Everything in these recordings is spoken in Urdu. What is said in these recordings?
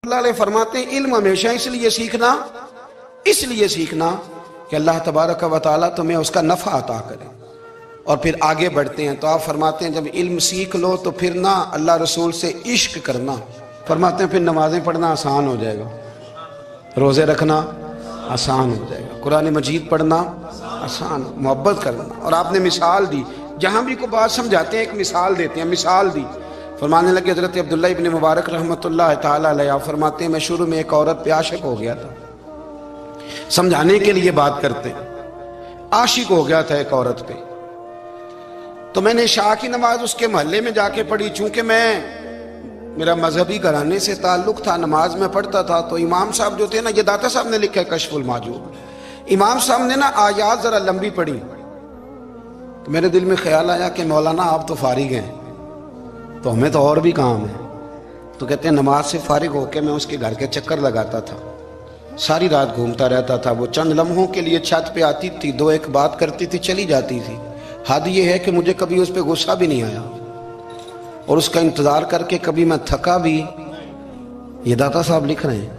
اللہ علیہ فرماتے ہیں علم ہمیشہ اس لیے سیکھنا کہ اللہ تبارک و تعالیٰ تمہیں اس کا نفع عطا کرے اور پھر آگے بڑھتے ہیں۔ تو آپ فرماتے ہیں جب علم سیکھ لو تو پھر نہ اللہ رسول سے عشق کرنا، فرماتے ہیں پھر نمازیں پڑھنا آسان ہو جائے گا، روزے رکھنا آسان ہو جائے گا، قرآن مجید پڑھنا آسان، محبت کرنا۔ اور آپ نے مثال دی، جہاں بھی کوئی بات سمجھاتے ہیں ایک مثال دیتے ہیں، مثال دی، فرمانے لگے حضرت عبداللہ ابن مبارک رحمۃ اللہ تعالیٰ علیہ فرماتے ہیں میں شروع میں ایک عورت پہ عاشق ہو گیا تھا، سمجھانے کے لیے بات کرتے عاشق ہو گیا تھا ایک عورت پہ، تو میں نے عشاء کی نماز اس کے محلے میں جا کے پڑھی، چونکہ میرا مذہبی گھرانے سے تعلق تھا، نماز میں پڑھتا تھا، تو امام صاحب جو تھے نا، یہ داتا صاحب نے لکھا ہے کشف المحجوب، امام صاحب نے نا آیات ذرا لمبی پڑھی، تو میرے دل میں خیال آیا کہ مولانا آپ تو فارغ ہیں تو ہمیں تو اور بھی کام ہے، تو کہتے ہیں نماز سے فارغ ہو کے میں اس کے گھر کے چکر لگاتا تھا، ساری رات گھومتا رہتا تھا، وہ چند لمحوں کے لیے چھت پہ آتی تھی، دو ایک بات کرتی تھی، چلی جاتی تھی، حد یہ ہے کہ مجھے کبھی اس پہ غصہ بھی نہیں آیا، اور اس کا انتظار کر کے کبھی میں تھکا بھی۔ یہ داتا صاحب لکھ رہے ہیں۔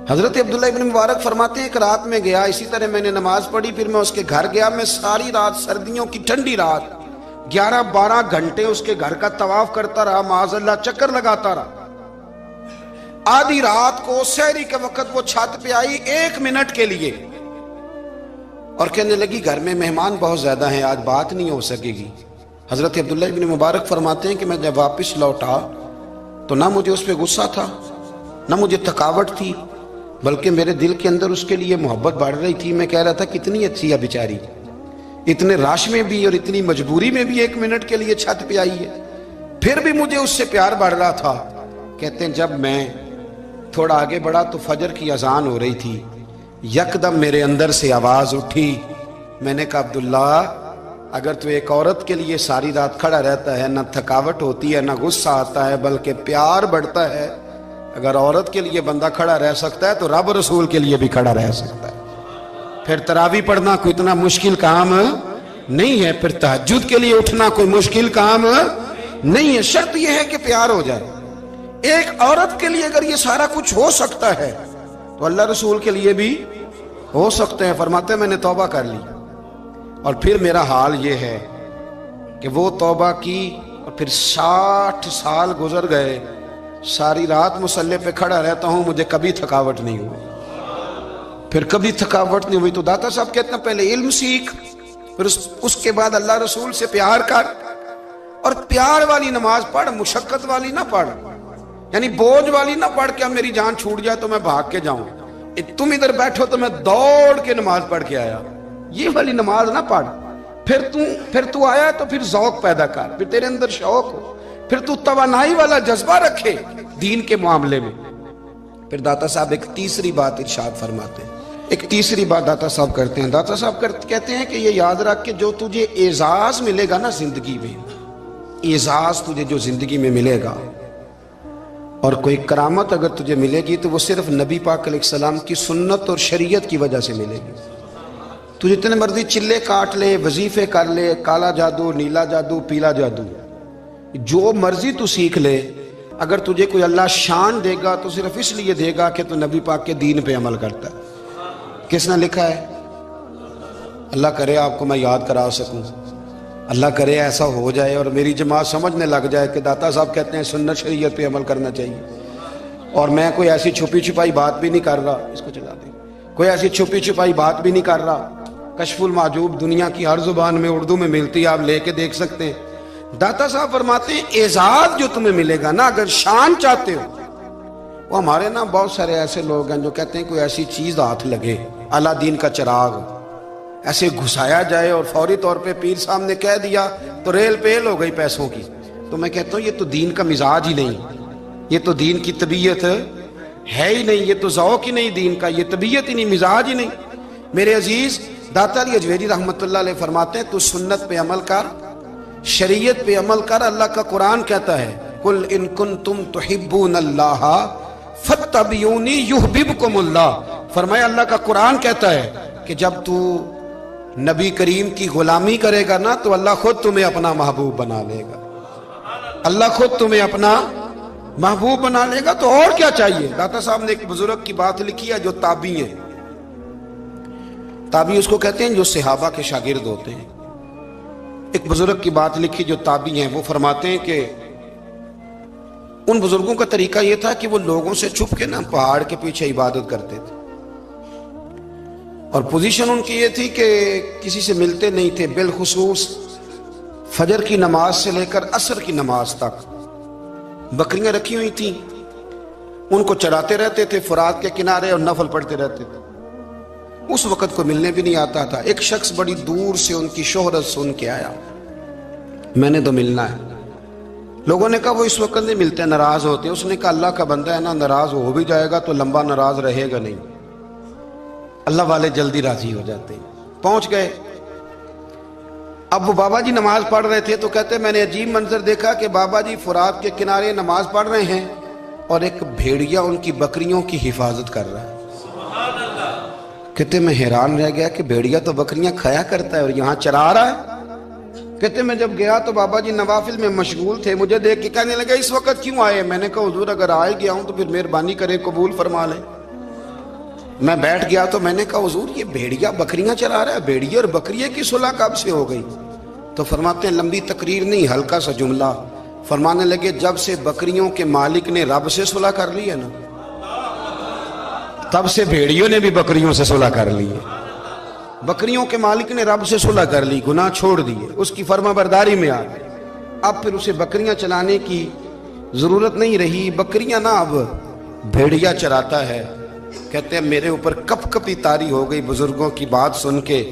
حضرت عبداللہ ابن مبارک فرماتے ہیں ایک رات میں گیا، اسی طرح میں نے نماز پڑھی، پھر میں اس کے گھر گیا، میں ساری رات، سردیوں کی ٹھنڈی رات 11-12 گھنٹے اس کے گھر کا طواف کرتا رہا، معاذ اللہ چکر لگاتا رہا۔ آدھی رات کو سحری کے وقت وہ چھت پہ آئی 1 منٹ کے لیے اور کہنے لگی گھر میں مہمان بہت زیادہ ہیں، آج بات نہیں ہو سکے گی۔ حضرت عبداللہ ابن مبارک فرماتے ہیں کہ میں جب واپس لوٹا تو نہ مجھے اس پہ غصہ تھا، نہ مجھے تھکاوٹ تھی، بلکہ میرے دل کے اندر اس کے لیے محبت بڑھ رہی تھی۔ میں کہہ رہا تھا کتنی اچھی ہے بیچاری، اتنے راش میں بھی اور اتنی مجبوری میں بھی 1 منٹ کے لیے چھت پہ آئی ہے، پھر بھی مجھے اس سے پیار بڑھ رہا تھا۔ کہتے ہیں جب میں تھوڑا آگے بڑھا تو فجر کی اذان ہو رہی تھی، یکدم میرے اندر سے آواز اٹھی، میں نے کہا عبداللہ اگر تو ایک عورت کے لیے ساری رات کھڑا رہتا ہے، نہ تھکاوٹ ہوتی ہے، نہ غصہ آتا ہے، بلکہ پیار بڑھتا ہے، اگر عورت کے لیے بندہ کھڑا رہ سکتا ہے تو رب رسول کے لیے بھی کھڑا رہ سکتا ہے۔ پھر تراویح پڑھنا کوئی اتنا مشکل کام نہیں ہے، پھر تہجد کے لیے اٹھنا کوئی مشکل کام نہیں ہے، شرط یہ ہے کہ پیار ہو جائے۔ ایک عورت کے لیے اگر یہ سارا کچھ ہو سکتا ہے تو اللہ رسول کے لیے بھی ہو سکتے ہیں۔ فرماتے ہیں میں نے توبہ کر لی، اور پھر میرا حال یہ ہے کہ وہ توبہ کی اور پھر 60 سال گزر گئے، ساری رات مصلی پہ کھڑا رہتا ہوں، مجھے کبھی تھکاوٹ نہیں ہوئی، پھر کبھی تھکاوٹ نہیں ہوئی۔ تو داتا صاحب کہتے ہیں پہلے علم سیکھ، پھر اس کے بعد اللہ رسول سے پیار کر، اور پیار والی نماز پڑھ، مشقت والی نہ پڑھ، یعنی بوجھ والی نہ پڑھ کہ اب میری جان چھوٹ جائے تو میں بھاگ کے جاؤں، تم ادھر بیٹھو تو میں دوڑ کے نماز پڑھ کے آیا، یہ والی نماز نہ پڑھ۔ پھر تو آیا تو پھر ذوق پیدا کر، پھر تیرے اندر شوق ہو، پھر تو توانائی والا جذبہ رکھے دین کے معاملے میں۔ پھر داتا صاحب ایک تیسری بات ارشاد فرماتے ہیں، ایک تیسری بات داتا صاحب کرتے ہیں، داتا صاحب کہتے ہیں کہ یہ یاد رکھ کہ جو تجھے اعزاز ملے گا نا زندگی میں، اعزاز تجھے جو زندگی میں ملے گا اور کوئی کرامت اگر تجھے ملے گی تو وہ صرف نبی پاک علیہ السلام کی سنت اور شریعت کی وجہ سے ملے گی۔ تو جتنے مرضی چلے کاٹ لے، وظیفے کر لے، کالا جادو، نیلا جادو، پیلا جادو، جو مرضی تو سیکھ لے، اگر تجھے کوئی اللہ شان دے گا تو صرف اس لیے دے گا کہ تو نبی پاک کے دین پہ عمل کرتا ہے۔ کس نے لکھا ہے؟ اللہ کرے آپ کو میں یاد کرا سکوں، اللہ کرے ایسا ہو جائے اور میری جماعت سمجھنے لگ جائے کہ داتا صاحب کہتے ہیں سنت شریعت پہ عمل کرنا چاہیے، اور میں کوئی ایسی چھپی چھپائی بات بھی نہیں کر رہا، اس کو چلا دیں، کوئی ایسی چھپی چھپائی بات بھی نہیں کر رہا، کشف المحجوب دنیا کی ہر زبان میں اردو میں ملتی ہے، آپ لے کے دیکھ سکتے ہیں۔ داتا صاحب فرماتے ہیں اعزاز جو تمہیں ملے گا نا، اگر شان چاہتے ہو، وہ ہمارے نا بہت سارے ایسے لوگ ہیں جو کہتے ہیں کوئی ایسی چیز ہاتھ لگے، اعلیٰ دین کا چراغ ایسے گھسایا جائے اور فوری طور پہ پیر صاحب نے کہہ دیا تو ریل پیل ہو گئی پیسوں کی، تو میں کہتا ہوں یہ تو دین کا مزاج ہی نہیں، یہ تو دین کی طبیعت ہے ہی نہیں، یہ تو ذوق ہی نہیں دین کا، یہ طبیعت ہی نہیں، مزاج ہی نہیں۔ میرے عزیز داتا علی اجویری رحمۃ اللہ علیہ فرماتے ہیں تو سنت پہ عمل کر، شریعت پہ عمل کر۔ اللہ کا قرآن کہتا ہے قل ان کنتم تحبون اللہ فاتبعونی یحببکم اللہ، فرمایا اللہ کا قرآن کہتا ہے کہ جب تو نبی کریم کی غلامی کرے گا نا تو اللہ خود تمہیں اپنا محبوب بنا لے گا، اللہ خود تمہیں اپنا محبوب بنا لے گا تو اور کیا چاہیے. داتا صاحب نے ایک بزرگ کی بات لکھی ہے جو تابعی ہیں. تابعی اس کو کہتے ہیں جو صحابہ کے شاگرد ہوتے ہیں. ایک بزرگ کی بات لکھی جو تابعی ہیں، وہ فرماتے ہیں کہ ان بزرگوں کا طریقہ یہ تھا کہ وہ لوگوں سے چھپ کے پہاڑ کے پیچھے عبادت کرتے تھے، اور پوزیشن ان کی یہ تھی کہ کسی سے ملتے نہیں تھے، بالخصوص فجر کی نماز سے لے کر عصر کی نماز تک بکریاں رکھی ہوئی تھیں، ان کو چراتے رہتے تھے فرات کے کنارے اور نفل پڑھتے رہتے تھے. اس وقت کو ملنے بھی نہیں آتا تھا. ایک شخص بڑی دور سے ان کی شہرت سن کے آیا، میں نے تو ملنا ہے. لوگوں نے کہا وہ اس وقت نہیں ملتے، ناراض ہوتے ہیں. اس نے کہا اللہ کا بندہ ہے نا، ناراض ہو بھی جائے گا تو لمبا ناراض رہے گا نہیں، اللہ والے جلدی راضی ہو جاتے ہیں. پہنچ گئے. اب وہ بابا جی نماز پڑھ رہے تھے تو کہتے میں نے عجیب منظر دیکھا کہ بابا جی فرات کے کنارے نماز پڑھ رہے ہیں اور ایک بھیڑیا ان کی بکریوں کی حفاظت کر رہا ہے. کہتے میں حیران رہ گیا کہ بھیڑیا تو بکریاں کھایا کرتا ہے اور یہاں چرا رہا ہے. کہتے میں جب گیا تو بابا جی نوافل میں مشغول تھے، مجھے دیکھ کے کہنے لگے اس وقت کیوں آئے؟ میں نے کہا حضور اگر آئے گیا ہوں تو پھر مہربانی کرے قبول فرما لیں. میں بیٹھ گیا تو میں نے کہا حضور یہ بھیڑیا بکریاں چرا رہا ہے، بھیڑیا اور بکریے کی صلح کب سے ہو گئی؟ تو فرماتے ہیں لمبی تقریر نہیں، ہلکا سا جملہ. فرمانے لگے جب سے بکریوں کے مالک نے رب سے صلح کر لی ہے نا، تب سے بھیڑیوں نے بھی بکریوں سے صلح کر لی ہے. بکریوں کے مالک نے رب سے صلح کر لی، گناہ چھوڑ دیے، اس کی فرما برداری میں آ گئے. اب پھر اسے بکریاں چلانے کی ضرورت نہیں رہی. بکریاں نا اب بھیڑیا چراتا ہے. کہتے ہیں میرے اوپر کپ کپی طاری ہو گئی بزرگوں کی بات سن کے،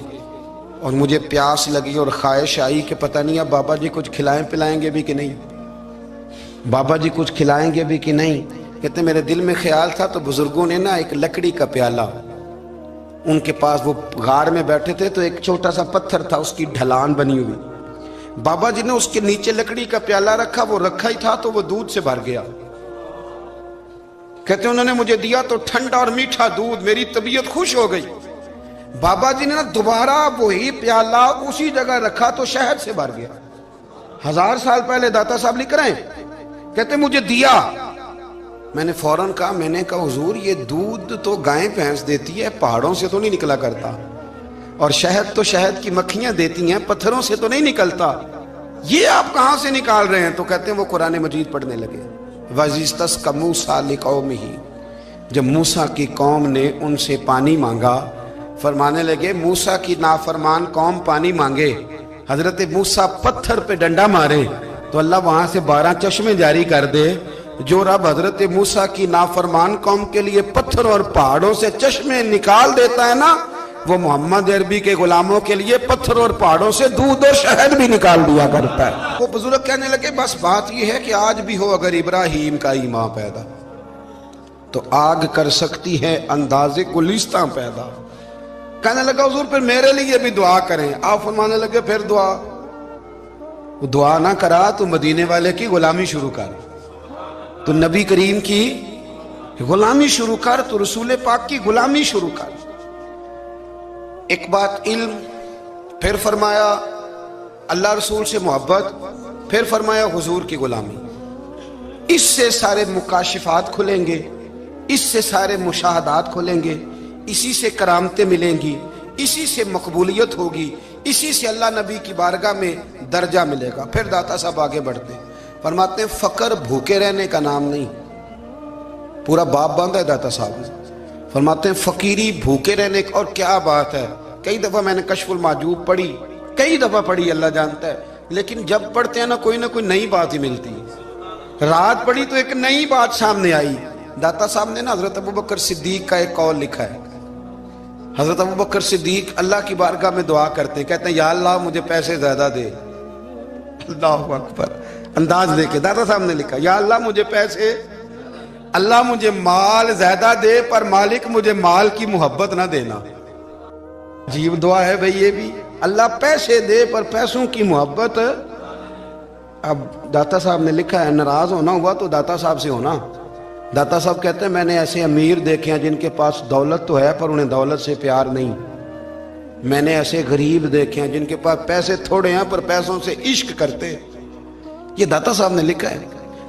اور مجھے پیاس لگی اور خواہش آئی کہ پتہ نہیں اب بابا جی کچھ کھلائیں پلائیں گے بھی کہ نہیں، بابا جی کچھ کھلائیں گے بھی کہ نہیں. کہتے میرے دل میں خیال تھا تو بزرگوں نے نا ایک لکڑی کا پیالہ، ان کے پاس وہ غار میں بیٹھے تھے تو ایک چھوٹا سا پتھر تھا، اس کی ڈھلان بنی ہوئی. بابا جی نے اس کے نیچے لکڑی کا پیالہ رکھا، وہ رکھا ہی تھا تو وہ دودھ سے بھر گیا. کہتے انہوں نے مجھے دیا تو ٹھنڈا اور میٹھا دودھ، میری طبیعت خوش ہو گئی. بابا جی نے نا دوبارہ وہی پیالہ اسی جگہ رکھا تو شہد سے بھر گیا. 1000 سال پہلے داتا صاحب لکھ رہے ہیں. کہتے مجھے دیا، میں نے فوراً کہا، میں نے کہا حضور یہ دودھ تو گائیں بھینس دیتی ہے، پہاڑوں سے تو نہیں نکلا کرتا، اور شہد تو شہد کی مکھیاں دیتی ہیں، پتھروں سے تو نہیں نکلتا، یہ آپ کہاں سے نکال رہے ہیں؟ تو کہتے ہیں وہ قرآن مجید پڑھنے لگے. وَإِذِ اسْتَسْقَى مُوسَىٰ لِقَوْمِهِ، جب موسیٰ کی قوم نے ان سے پانی مانگا، فرمانے لگے موسیٰ کی نافرمان قوم پانی مانگے، حضرت موسیٰ پتھر پہ ڈنڈا مارے تو اللہ وہاں سے 12 چشمے جاری کر دے. جو رب حضرت موسیٰ کی نافرمان قوم کے لیے پتھر اور پہاڑوں سے چشمے نکال دیتا ہے نا، وہ محمد عربی کے غلاموں کے لیے پتھر اور پہاڑوں سے دودھ اور شہد بھی نکال دیا کرتا ہے. وہ بزرگ کہنے لگے بس بات یہ ہے کہ آج بھی ہو اگر ابراہیم کا ایمان پیدا تو آگ کر سکتی ہے انداز گلستاں پیدا. کہنے لگا حضور پھر میرے لیے بھی دعا کریں. آپ فرمانے لگے پھر دعا، وہ دعا نہ کرا تو مدینے والے کی غلامی شروع کر، تو نبی کریم کی غلامی شروع کر، تو رسول پاک کی غلامی شروع کر. ایک بات علم، پھر فرمایا اللہ رسول سے محبت، پھر فرمایا حضور کی غلامی. اس سے سارے مکاشفات کھلیں گے، اس سے سارے مشاہدات کھلیں گے، اسی سے کرامتیں ملیں گی، اسی سے مقبولیت ہوگی، اسی سے اللہ نبی کی بارگاہ میں درجہ ملے گا. پھر داتا صاحب آگے بڑھتے ہیں، فرماتے ہیں فقر بھوکے رہنے کا نام نہیں. پورا باب باندھا ہے داتا صاحب نے. فرماتے ہیں فقیری بھوکے رہنے کا، اور کیا بات ہے. کئی دفعہ میں نے کشف المحجوب پڑھی، کئی دفعہ پڑھی، اللہ جانتا ہے، لیکن جب پڑھتے ہیں نہ کوئی نئی بات ہی ملتی. رات پڑھی تو ایک نئی بات سامنے آئی. داتا صاحب نے نا حضرت ابوبکر صدیق کا ایک قول لکھا ہے. حضرت ابوبکر صدیق اللہ کی بارگاہ میں دعا کرتے ہیں، کہتے ہیں یا اللہ مجھے پیسے زیادہ دے. اللہ اکبر، انداز دے کے داتا صاحب نے لکھا یا اللہ مجھے پیسے، اللہ مجھے مال زیادہ دے پر مالک مجھے مال کی محبت نہ دینا. عجیب دعا ہے بھئی یہ بھی، اللہ پیسے دے پر پیسوں کی محبت. اب داتا صاحب نے لکھا ہے ناراض ہونا ہوا تو داتا صاحب سے ہونا. داتا صاحب کہتے ہیں میں نے ایسے امیر دیکھے ہیں جن کے پاس دولت تو ہے پر انہیں دولت سے پیار نہیں. میں نے ایسے غریب دیکھے ہیں جن کے پاس پیسے تھوڑے ہیں پر پیسوں سے عشق کرتے. یہ داتا صاحب نے لکھا ہے.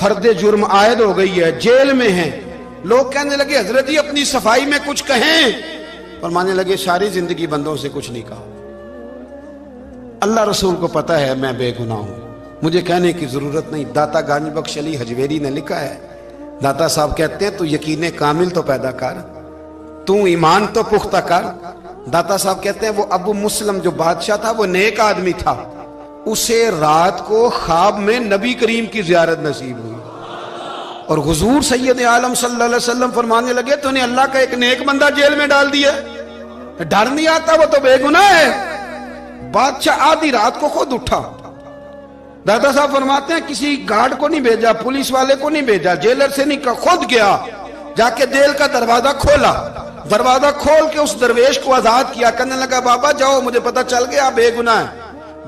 فرد جرم عائد ہو گئی ہے، جیل میں ہیں. لوگ کہنے لگے حضرت جی اپنی صفائی میں کچھ کہیں. فرمانے لگے ساری زندگی بندوں سے کچھ نہیں کہا. اللہ رسول کو پتا ہے میں بے گناہ ہوں، مجھے کہنے کی ضرورت نہیں. داتا گنج بخش علی حجویری نے لکھا ہے، داتا صاحب کہتے ہیں تو یقین کامل تو پیدا کر، تو ایمان تو پختہ کر. داتا صاحب کہتے ہیں وہ ابو مسلم جو بادشاہ تھا وہ نیک آدمی تھا، اسے رات کو خواب میں نبی کریم کی زیارت نصیب ہوئی اور حضور سید عالم صلی اللہ علیہ وسلم فرمانے لگے تو نے اللہ کا ایک نیک بندہ جیل میں ڈال دیا. ڈر نہیں آتا، وہ تو بے گناہ ہے. بادشاہ آدھی رات کو خود اٹھا. دادا صاحب فرماتے ہیں کسی گارڈ کو نہیں بھیجا، پولیس والے کو نہیں بھیجا، جیلر سے نہیں کہا، خود گیا، جا کے جیل کا دروازہ کھولا. دروازہ کھول کے اس درویش کو آزاد کیا. کہنے لگا بابا جاؤ، مجھے پتا چل گیا آپ بے گناہ ہیں.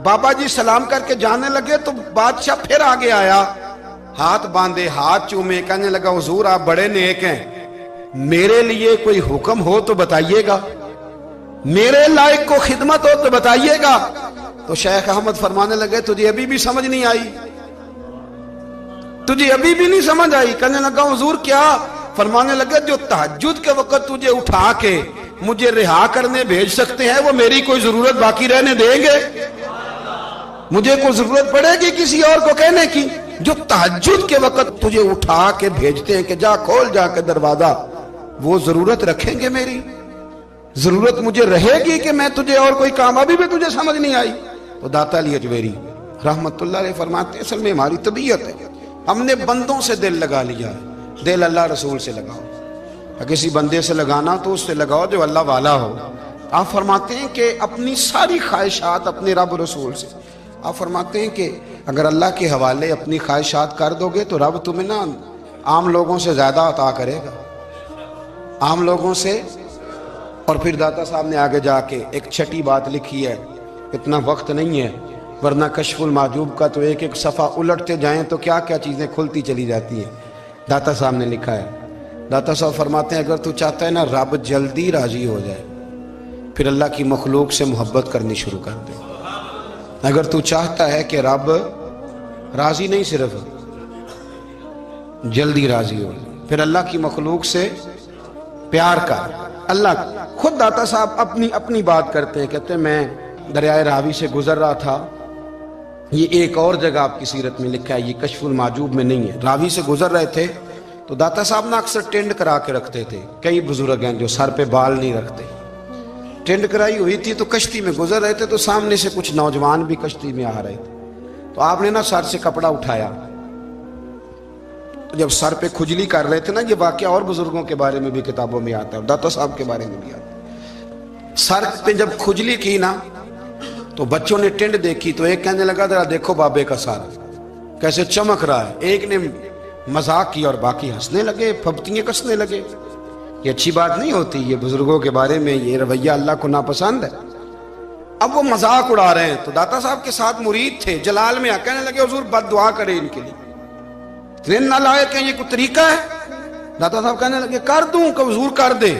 بابا جی سلام کر کے جانے لگے تو بادشاہ پھر آگے آیا، ہاتھ باندھے، ہاتھ چومے. کہنے لگا حضور آپ بڑے نیک ہیں، میرے لیے کوئی حکم ہو تو بتائیے گا، میرے لائق کو خدمت ہو تو بتائیے گا. تو شیخ احمد فرمانے لگے تجھے ابھی بھی سمجھ نہیں آئی، تجھے ابھی بھی نہیں سمجھ آئی. کہنے لگا حضور کیا؟ فرمانے لگے جو تہجد کے وقت تجھے اٹھا کے مجھے رہا کرنے بھیج سکتے ہیں وہ میری کوئی ضرورت باقی رہنے دیں گے؟ مجھے کوئی ضرورت پڑے گی کسی اور کو کہنے کی؟ جو تہجد کے وقت تجھے اٹھا کے بھیجتے ہیں کہ جا کھول جا کے دروازہ، وہ ضرورت رکھیں گے میری؟ ضرورت مجھے رہے گی کہ میں تجھے اور کوئی کام؟ ابھی بھی تجھے سمجھ نہیں آئی؟ تو داتا علی حجویری رحمت اللہ علیہ فرماتے ہیں اصل میں ہماری طبیعت ہے، ہم نے بندوں سے دل لگا لیا ہے. دل اللہ رسول سے لگاؤ، کسی بندے سے لگانا تو اس سے لگاؤ جو اللہ والا ہو. آپ فرماتے ہیں کہ اپنی ساری خواہشات اپنے رب رسول سے، آپ فرماتے ہیں کہ اگر اللہ کے حوالے اپنی خواہشات کر دو گے تو رب تمہیں نا عام لوگوں سے زیادہ عطا کرے گا، عام لوگوں سے. اور پھر داتا صاحب نے آگے جا کے ایک چھٹی بات لکھی ہے، اتنا وقت نہیں ہے ورنہ کشف المحجوب کا تو ایک ایک صفحہ الٹتے جائیں تو کیا کیا چیزیں کھلتی چلی جاتی ہیں. داتا صاحب نے لکھا ہے، داتا صاحب فرماتے ہیں اگر تو چاہتا ہے نا رب جلدی راضی ہو جائے پھر اللہ کی مخلوق سے محبت کرنی شروع کر دے. اگر تو چاہتا ہے کہ رب راضی نہیں صرف جلدی راضی ہو پھر اللہ کی مخلوق سے پیار کر. اللہ خود داتا صاحب اپنی بات کرتے ہیں، کہتے ہیں میں دریائے راوی سے گزر رہا تھا، یہ ایک اور جگہ آپ کی سیرت میں لکھا ہے، یہ کشف المحجوب میں نہیں ہے. راوی سے گزر رہے تھے تو داتا صاحب نے اکثر ٹینڈ کرا کے رکھتے تھے. کئی بزرگ ہیں جو سر پہ بال نہیں رکھتے، ٹینڈ کرائی ہوئی تھی تو کشتی میں گزر رہے تھے تو سامنے سے کچھ نوجوان بھی کشتی میں آ رہے تھے. تو آپ نے نا سر سے کپڑا اٹھایا، جب سر پہ کھجلی کر رہے تھے نا، یہ واقعہ اور بزرگوں کے بارے میں بھی کتابوں میں آتا ہے اور داتا صاحب کے بارے میں بھی آتا ہے. سر پہ جب کھجلی کی نا تو بچوں نے ٹینڈ دیکھی تو ایک کہنے لگا ذرا دیکھو بابے کا سر کیسے چمک رہا ہے. ایک نے مذاق کی اور باقی ہنسنے لگے، پھپتیاں کسنے لگے. یہ اچھی بات نہیں ہوتی، یہ بزرگوں کے بارے میں یہ رویہ اللہ کو ناپسند ہے. اب وہ مذاق اڑا رہے ہیں تو داتا صاحب کے ساتھ مرید تھے جلال میں کہنے لگے حضور بد دعا کرے ان کے لیے، اتنے نالائق ہیں، یہ کوئی طریقہ ہے؟ داتا صاحب کہنے لگے کر دوں کہ حضور کر دے.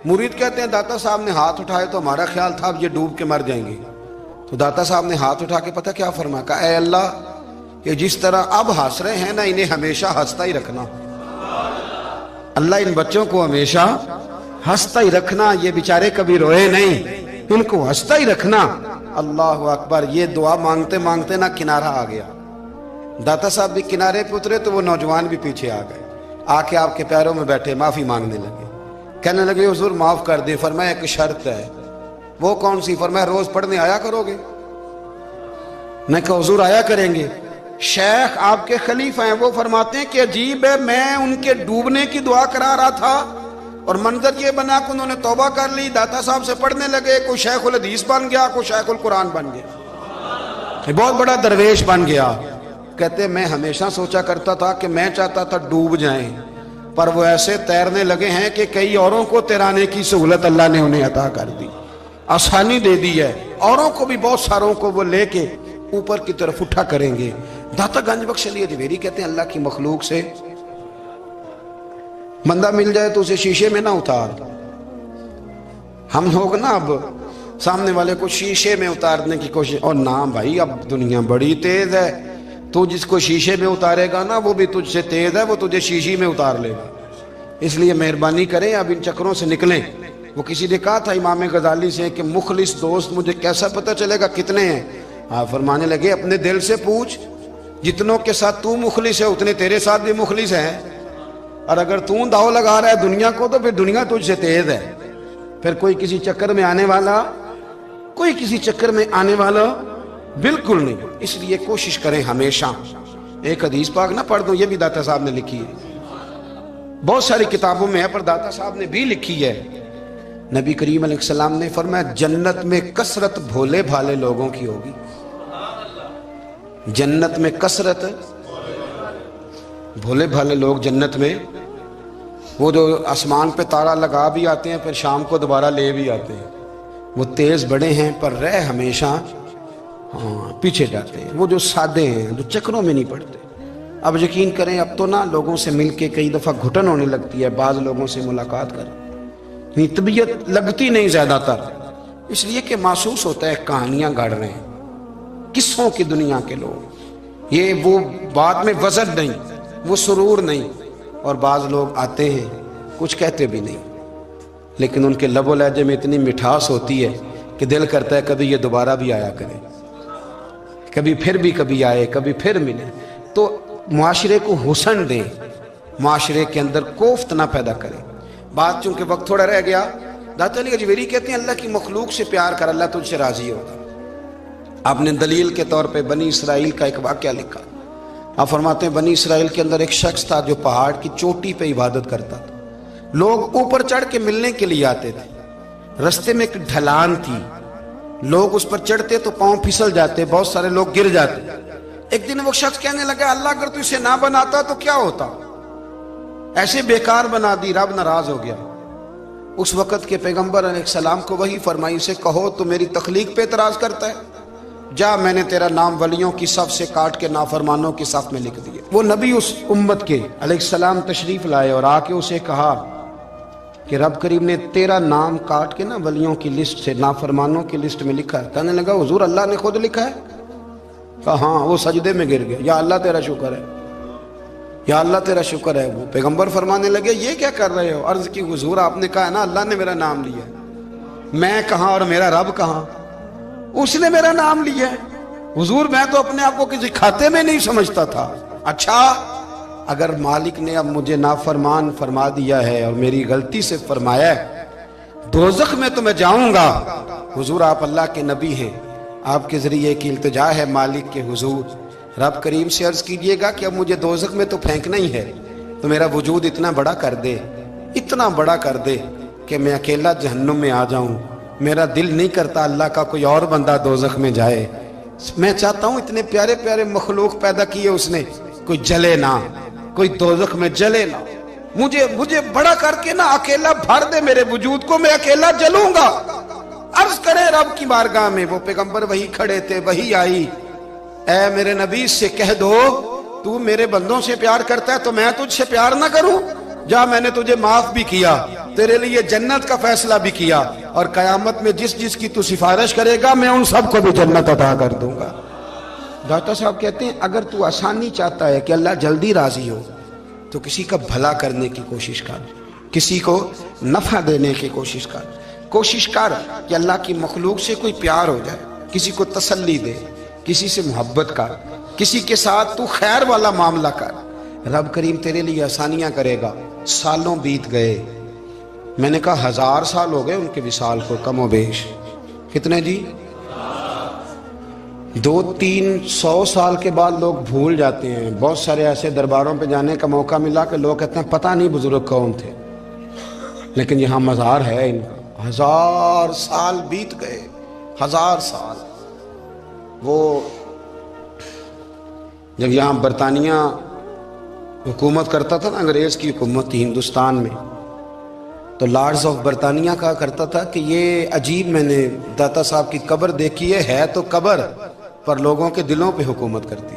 مرید کہتے ہیں داتا صاحب نے ہاتھ اٹھائے تو ہمارا خیال تھا اب یہ ڈوب کے مر جائیں گے. تو داتا صاحب نے ہاتھ اٹھا کے پتہ کیا فرمایا؟ کہا اے اللہ یہ جس طرح اب ہنس رہے ہیں نا انہیں ہمیشہ ہنستا ہی رکھنا. اللہ ان بچوں کو ہمیشہ ہنستا ہی رکھنا، یہ بیچارے کبھی روئے نہیں، ان کو ہنستا ہی رکھنا. اللہ اکبر. یہ دعا مانگتے مانگتے نا کنارہ آ گیا. داتا صاحب بھی کنارے پہ اترے تو وہ نوجوان بھی پیچھے آ گئے، آ کے آپ کے پیروں میں بیٹھے معافی مانگنے لگے. کہنے لگے حضور معاف کر دیں. فرمایا ایک شرط ہے. وہ کون سی؟ فرمایا روز پڑھنے آیا کرو گے. میں کہا حضور آیا کریں گے. شیخ آپ کے خلیفہ ہیں، وہ فرماتے ہیں کہ عجیب ہے میں ان کے ڈوبنے کی دعا کرا رہا تھا اور منظر یہ بنا کہ انہوں نے توبہ کر لی، داتا صاحب سے پڑھنے لگے، کوئی شیخ الحدیث بن گیا، کوئی شیخ القرآن بن گیا، بہت بڑا درویش بن گیا. کہتے میں ہمیشہ سوچا کرتا تھا کہ میں چاہتا تھا ڈوب جائیں، پر وہ ایسے تیرنے لگے ہیں کہ کئی اوروں کو تیرانے کی سہولت اللہ نے انہیں عطا کر دی، آسانی دے دی ہے. اوروں کو بھی بہت ساروں کو وہ لے کے اوپر کی طرف اٹھا کریں گے. داتا گنج بخش علی حجویری کہتے ہیں اللہ کی مخلوق سے بندہ مل جائے تو اسے شیشے میں نہ اتار. ہم لوگ نا اب سامنے والے کو شیشے میں اتارنے کی کوشش، اور نہ بھائی اب دنیا بڑی تیز ہے، تو جس کو شیشے میں اتارے گا نا وہ بھی تجھ سے تیز ہے، وہ تجھے شیشی میں اتار لے گا۔ اس لیے مہربانی کریں اب ان چکروں سے نکلیں۔ وہ کسی نے کہا تھا امام غزالی سے کہ مخلص دوست مجھے کیسا پتہ چلے گا کتنے ہیں؟ آپ فرمانے لگے اپنے دل سے پوچھ، جتنوں کے ساتھ تو مخلص ہے اتنے تیرے ساتھ بھی مخلص ہیں، اور اگر تو داؤ لگا رہا ہے دنیا کو تو پھر دنیا تجھ سے تیز ہے۔ پھر کوئی کسی چکر میں آنے والا بالکل نہیں۔ اس لیے کوشش کریں ہمیشہ۔ ایک حدیث پاک نہ پڑھ دوں، یہ بھی داتا صاحب نے لکھی ہے، بہت ساری کتابوں میں ہے پر داتا صاحب نے بھی لکھی ہے۔ نبی کریم علیہ السلام نے فرمایا جنت میں کثرت بھولے بھالے لوگوں کی ہوگی۔ جنت میں کثرت بھولے بھالے لوگ جنت میں، وہ جو آسمان پہ تارا لگا بھی آتے ہیں پھر شام کو دوبارہ لے بھی آتے ہیں، وہ تیز بڑے ہیں پر رہ ہمیشہ پیچھے جاتے ہیں۔ وہ جو سادے ہیں، جو چکروں میں نہیں پڑتے۔ اب یقین کریں اب تو نا لوگوں سے مل کے کئی دفعہ گھٹن ہونے لگتی ہے، بعض لوگوں سے ملاقات کر طبیعت لگتی نہیں زیادہ تر، اس لیے کہ محسوس ہوتا ہے کہانیاں گڑھ رہے ہیں، قصوں کی دنیا کے لوگ، یہ وہ بات میں وزن نہیں، وہ سرور نہیں۔ اور بعض لوگ آتے ہیں کچھ کہتے بھی نہیں، لیکن ان کے لب و لہجے میں اتنی مٹھاس ہوتی ہے کہ دل کرتا ہے کبھی یہ دوبارہ بھی آیا کرے، کبھی آئے، کبھی پھر ملے۔ تو معاشرے کو حسن دیں، معاشرے کے اندر کوفت نہ پیدا کریں۔ بات چونکہ وقت تھوڑا رہ گیا، داتا علی اجمیری کہتے ہیں اللہ کی مخلوق سے پیار کر، اللہ تجھ سے راضی ہوگا۔ آپ نے دلیل کے طور پہ بنی اسرائیل کا ایک واقعہ لکھا۔ آپ فرماتے ہیں بنی اسرائیل کے اندر ایک شخص تھا جو پہاڑ کی چوٹی پہ عبادت کرتا تھا، لوگ اوپر چڑھ کے ملنے کے لیے آتے تھے، رستے میں ایک ڈھلان تھی، لوگ اس پر چڑھتے تو پاؤں پھسل جاتے، بہت سارے لوگ گر جاتے۔ ایک دن وہ شخص کہنے لگا اللہ اگر تو اسے نہ بناتا تو کیا ہوتا، ایسے بیکار بنا دی، رب ناراض ہو گیا۔ اس وقت کے پیغمبر علیہ السلام کو وحی فرمائی سے کہو تو میری تخلیق پہ اعتراض کرتا ہے، جا میں نے تیرا نام ولیوں کی صف سے کاٹ کے نافرمانوں کی صف میں لکھ دیا۔ وہ نبی اس امت کے علیہ السلام تشریف لائے اور آ کے اسے کہا کہ رب کریم نے تیرا نام کاٹ کے نا ولیوں کی لسٹ سے نافرمانوں کی لسٹ میں لکھا ہے۔ کہنے لگا حضور اللہ نے خود لکھا ہے؟ کہا ہاں۔ وہ سجدے میں گر گیا، یا اللہ تیرا شکر ہے، یا اللہ تیرا شکر ہے۔ وہ پیغمبر فرمانے لگے یہ کیا کر رہے ہو؟ عرض کی حضور آپ نے کہا ہے نا اللہ نے میرا نام لیا، میں کہاں اور میرا رب کہاں؟ اس نے میرا نام لیا ہے حضور، میں تو اپنے آپ کو کسی کھاتے میں نہیں سمجھتا تھا۔ اچھا اگر مالک نے اب مجھے نافرمان فرما دیا ہے اور میری غلطی سے فرمایا ہے دوزخ میں تو میں جاؤں گا۔ حضور آپ اللہ کے نبی ہیں، آپ کے ذریعے کی التجا ہے مالک کے حضور، رب کریم سے عرض کیجئے گا کہ اب مجھے دوزخ میں تو پھینکنا ہی ہے، تو میرا وجود اتنا بڑا کر دے، اتنا بڑا کر دے کہ میں اکیلا جہنم میں آ جاؤں۔ میرا دل نہیں کرتا اللہ کا کوئی اور بندہ دوزخ میں جائے، میں چاہتا ہوں اتنے پیارے پیارے مخلوق پیدا کیے اس نے، کوئی جلے نہ، کوئی دوزخ میں جلے نہ، مجھے بڑا کر کے نا اکیلا بھر دے میرے وجود کو، میں اکیلا جلوں گا۔ عرض کرے رب کی بارگاہ میں، وہ پیغمبر وہی کھڑے تھے، وہی آئی، اے میرے نبی سے کہہ دو تو میرے بندوں سے پیار کرتا ہے تو میں تجھ سے پیار نہ کروں؟ جا میں نے تجھے معاف بھی کیا، تیرے لیے جنت کا فیصلہ بھی کیا، اور قیامت میں جس کی تو سفارش کرے گا میں ان سب کو بھی جنت عطا کر دوں گا۔ داتا صاحب کہتے ہیں اگر تو آسانی چاہتا ہے کہ اللہ جلدی راضی ہو تو کسی کا بھلا کرنے کی کوشش کر، کسی کو نفع دینے کی کوشش کر کہ اللہ کی مخلوق سے کوئی پیار ہو جائے، کسی کو تسلی دے، کسی سے محبت کر، کسی کے ساتھ تو خیر والا معاملہ کر، رب کریم تیرے لیے آسانیاں کرے گا۔ سالوں بیت گئے، میں نے کہا 1000 سال ہو گئے ان کے وصال کو کم و بیش، کتنے جی؟ 200-300 سال کے بعد لوگ بھول جاتے ہیں۔ بہت سارے ایسے درباروں پہ جانے کا موقع ملا کہ لوگ کہتے ہیں پتہ نہیں بزرگ کون تھے، لیکن یہاں مزار ہے ان کا۔ 1000 سال بیت گئے، 1000 سال۔ وہ جب یہاں برطانیہ حکومت کرتا تھا نا، انگریز کی حکومت تھی ہندوستان میں، تو لارڈز آف برطانیہ کہا کرتا تھا کہ یہ عجیب، میں نے داتا صاحب کی قبر دیکھی ہے تو قبر پر لوگوں کے دلوں پہ حکومت کرتی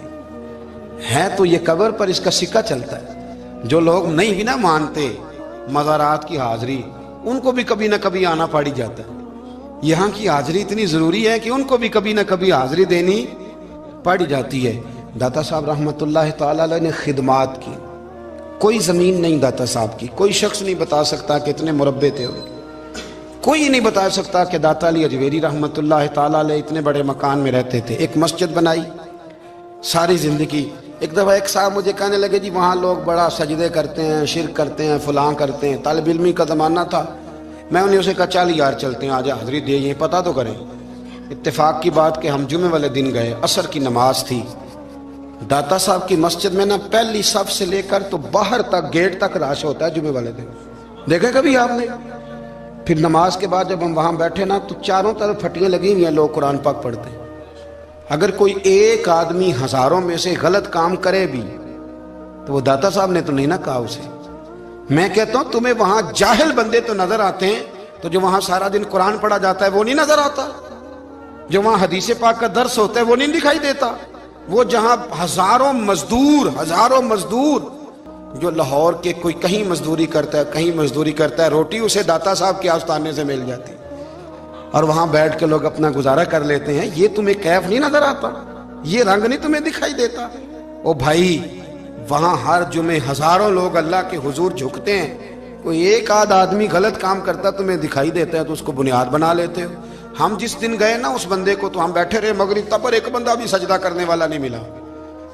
ہے تو یہ قبر پر اس کا سکہ چلتا ہے۔ جو لوگ نہیں بھی نہ مانتے مزارات کی حاضری، ان کو بھی کبھی نہ کبھی آنا پڑ جاتا ہے۔ یہاں کی حاضری اتنی ضروری ہے کہ ان کو بھی کبھی نہ کبھی حاضری دینی پڑ جاتی ہے۔ داتا صاحب رحمۃ اللہ تعالی علیہ نے خدمات کی، کوئی زمین نہیں داتا صاحب کی، کوئی شخص نہیں بتا سکتا کہ اتنے مربع تھے، کوئی نہیں بتا سکتا کہ داتا علی اجویری رحمۃ اللہ تعالی علیہ اتنے بڑے مکان میں رہتے تھے۔ ایک مسجد بنائی ساری زندگی۔ ایک دفعہ ایک صاحب مجھے کہنے لگے جی وہاں لوگ بڑا سجدے کرتے ہیں، شرک کرتے ہیں، فلاں کرتے ہیں، طالب علمی کا زمانہ تھا۔ میں انہیں اسے کہا چل یار چلتے ہیں، آجا حاضری دے، یہ پتہ تو کریں۔ اتفاق کی بات کہ ہم جمعے والے دن گئے، عصر کی نماز تھی، داتا صاحب کی مسجد میں نا پہلی صف سے لے کر تو باہر تک گیٹ تک رش ہوتا ہے جمعے والے دن، دیکھا کبھی آپ نے؟ پھر نماز کے بعد جب ہم وہاں بیٹھے نا تو چاروں طرف پھٹیاں لگی ہوئی ہیں، لوگ قرآن پاک پڑھتے ہیں۔ اگر کوئی ایک آدمی ہزاروں میں سے غلط کام کرے بھی تو وہ داتا صاحب نے تو نہیں نہ کہا اسے۔ میں کہتا ہوں تمہیں وہاں جاہل بندے تو نظر آتے ہیں، تو جو وہاں سارا دن قرآن پڑھا جاتا ہے وہ نہیں نظر آتا، جو وہاں حدیث پاک کا درس ہوتا ہے وہ نہیں دکھائی دیتا، وہ جہاں ہزاروں مزدور جو لاہور کے کوئی کہیں مزدوری کرتا ہے، کہیں مزدوری کرتا ہے، روٹی اسے داتا صاحب کے آستانے سے مل جاتی، اور وہاں بیٹھ کے لوگ اپنا گزارا کر لیتے ہیں۔ یہ تمہیں کیف نہیں نظر آتا، یہ رنگ نہیں تمہیں دکھائی دیتا؟ او بھائی وہاں ہر جمعے ہزاروں لوگ اللہ کے حضور جھکتے ہیں، کوئی ایک آدھ آدمی غلط کام کرتا تمہیں دکھائی دیتا ہے تو اس کو بنیاد بنا لیتے ہو۔ ہم جس دن گئے نا اس بندے کو تو ہم بیٹھے رہے مغرب تک، پر ایک بندہ بھی سجدہ کرنے والا نہیں ملا۔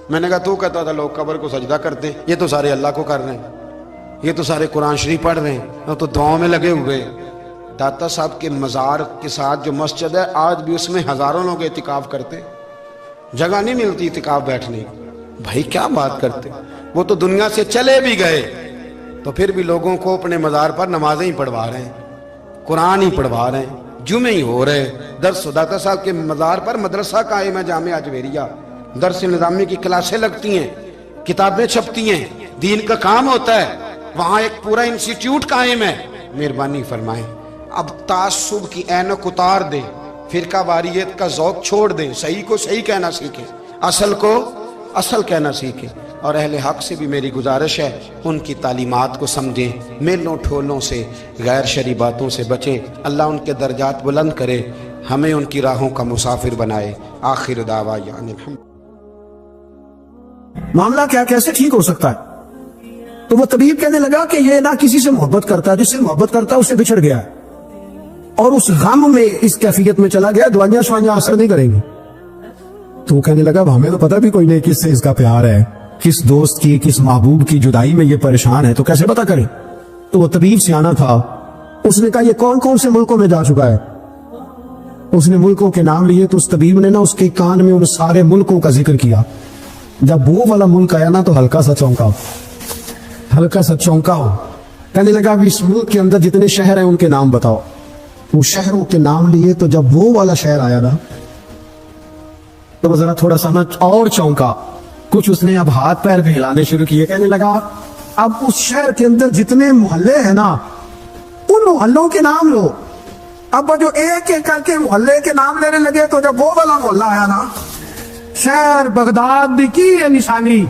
میں نے کہا تو کہتا تھا لوگ قبر کو سجدہ کرتے ہیں، یہ تو سارے اللہ کو کر رہے ہیں، یہ تو سارے قرآن شریف پڑھ رہے ہیں، تو دعاؤں میں لگے ہوئے۔ داتا صاحب کے مزار کے ساتھ جو مسجد ہے آج بھی اس میں ہزاروں لوگ اعتکاف کرتے، جگہ نہیں ملتی اعتکاف بیٹھنے کی۔ بھائی کیا بات کرتے، وہ تو دنیا سے چلے بھی گئے تو پھر بھی لوگوں کو اپنے مزار پر نمازیں ہی پڑھوا رہے ہیں، قرآن ہی پڑھوا رہے ہیں، جمعے ہی ہو رہے درس۔ داتا صاحب کے مزار پر مدرسہ قائم ہے جامعہ اجویریہ، درس نظامی کی کلاسیں لگتی ہیں، کتابیں چھپتی ہیں، دین کا کام ہوتا ہے، وہاں ایک پورا انسٹیٹیوٹ قائم ہے۔ مہربانی فرمائیں اب تعصب کی اینک اتار دیں، فرقہ واریت کا ذوق چھوڑ دیں، صحیح کو صحیح کہنا سیکھیں، اصل کو اصل کہنا سیکھیں، اور اہل حق سے بھی میری گزارش ہے ان کی تعلیمات کو سمجھیں، میلوں ٹھولوں سے، غیر شرعی باتوں سے بچیں۔ اللہ ان کے درجات بلند کرے، ہمیں ان کی راہوں کا مسافر بنائے۔ آخر دعوانا الحمد۔ معاملہ کیا کیسے ٹھیک ہو سکتا ہے؟ تو وہ طبیب کہنے لگا کہ یہ نہ کسی سے محبت کرتا ہے، جس سے محبت کرتا ہے اس سے بچھڑ گیا ہے، اور اس غم میں اس کیفیت میں چلا گیا، دوائیاں شوائیاں اثر نہیں کریں گی۔ تو وہ کہنے لگا ہمیں تو پتہ بھی کوئی نہیں کس سے اس کا پیار ہے، کس دوست کی، کس محبوب کی جدائی میں یہ پریشان ہے، تو کیسے پتہ کریں؟ تو وہ طبیب سیانا تھا، اس نے کہا یہ کون کون سے ملکوں میں جا چکا ہے؟ اس نے ملکوں کے نام لیے، تو اس طبیب نے نا اس کے کان میں ان سارے ملکوں کا ذکر کیا۔ جب وہ والا ملک آیا نا تو ہلکا سا چونکا ہو، کہنے لگا اس ملک کے اندر جتنے شہر ہیں ان کے نام بتاؤ۔ وہ شہروں کے نام لیے، تو جب وہ والا شہر آیا نا تو وہ ذرا تھوڑا سا نا اور چونکا، کچھ اس نے اب ہاتھ پیر بھی ہلانے شروع کیے، کہنے لگا اب اس شہر کے اندر جتنے محلے ہیں نا ان محلوں کے نام لو۔ اب جو ایک ایک کر کے محلے کے نام لینے لگے تو جب وہ والا محلہ آیا نا، شہر بغداد دی کی ہے نشانی،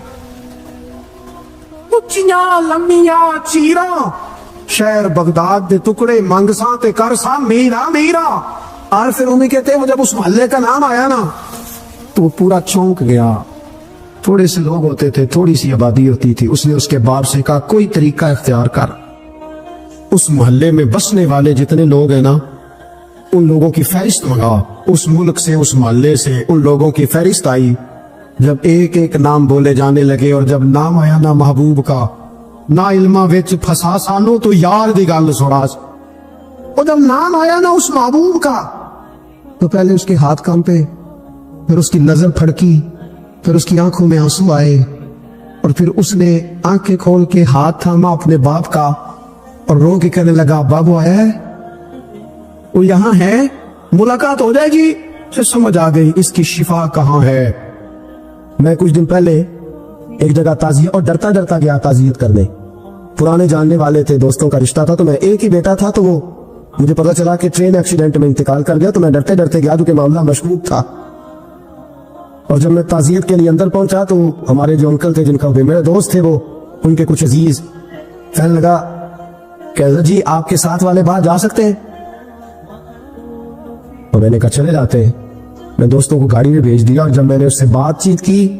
اچیاں لمبیاں چیراں، شہر بغداد دے ٹکڑے منگساں تے کرساں میرا۔ اور پھر انہیں کہتے ہیں وہ جب اس محلے کا نام آیا نا تو پورا چونک گیا۔ تھوڑے سے لوگ ہوتے تھے، تھوڑی سی آبادی ہوتی تھی، اس نے اس کے باپ سے کہا کوئی طریقہ اختیار کر، اس محلے میں بسنے والے جتنے لوگ ہیں نا ان لوگوں کی فہرست منگا، اس ملک سے، اس محلے سے ان لوگوں کی فہرست آئی۔ جب ایک ایک نام بولے جانے لگے اور جب نام آیا نا محبوب کا، نہ علمہ وچ پھسا سانو تو یار دی گل سوراس، اور جب نام آیا نا اس محبوب کا تو پہلے اس کے ہاتھ کانپے، پھر اس کی نظر پھڑکی، پھر اس کی آنکھوں میں آنسو آئے، اور پھر اس نے آنکھیں کھول کے ہاتھ تھاما اپنے باپ کا اور رو کے کہنے لگا بابو آیا ہے، وہ یہاں ہے، ملاقات ہو جائے گی۔ پھر سمجھ آ گئی اس کی شفا کہاں ہے۔ میں کچھ دن پہلے ایک جگہ تعزیت، اور ڈرتا ڈرتا گیا تعزیت کرنے، پرانے جاننے والے تھے، دوستوں کا رشتہ تھا، تو میں ایک ہی بیٹا تھا، تو وہ مجھے پتا چلا کہ ٹرین ایکسیڈنٹ میں انتقال کر گیا، تو میں ڈرتے ڈرتے گیا کیونکہ معاملہ مشکوک تھا۔ اور جب میں تعزیت کے لیے اندر پہنچا تو ہمارے جو انکل تھے، جن کا میرے دوست تھے، وہ ان کے کچھ عزیز کہنے لگا کہ جی آپ کے ساتھ والے باہر جا سکتے ہیں؟ اور میں نے کہا چلے جاتے ہیں۔ میں دوستوں کو گاڑی میں بھیج دیا، اور جب میں نے اس سے بات چیت کی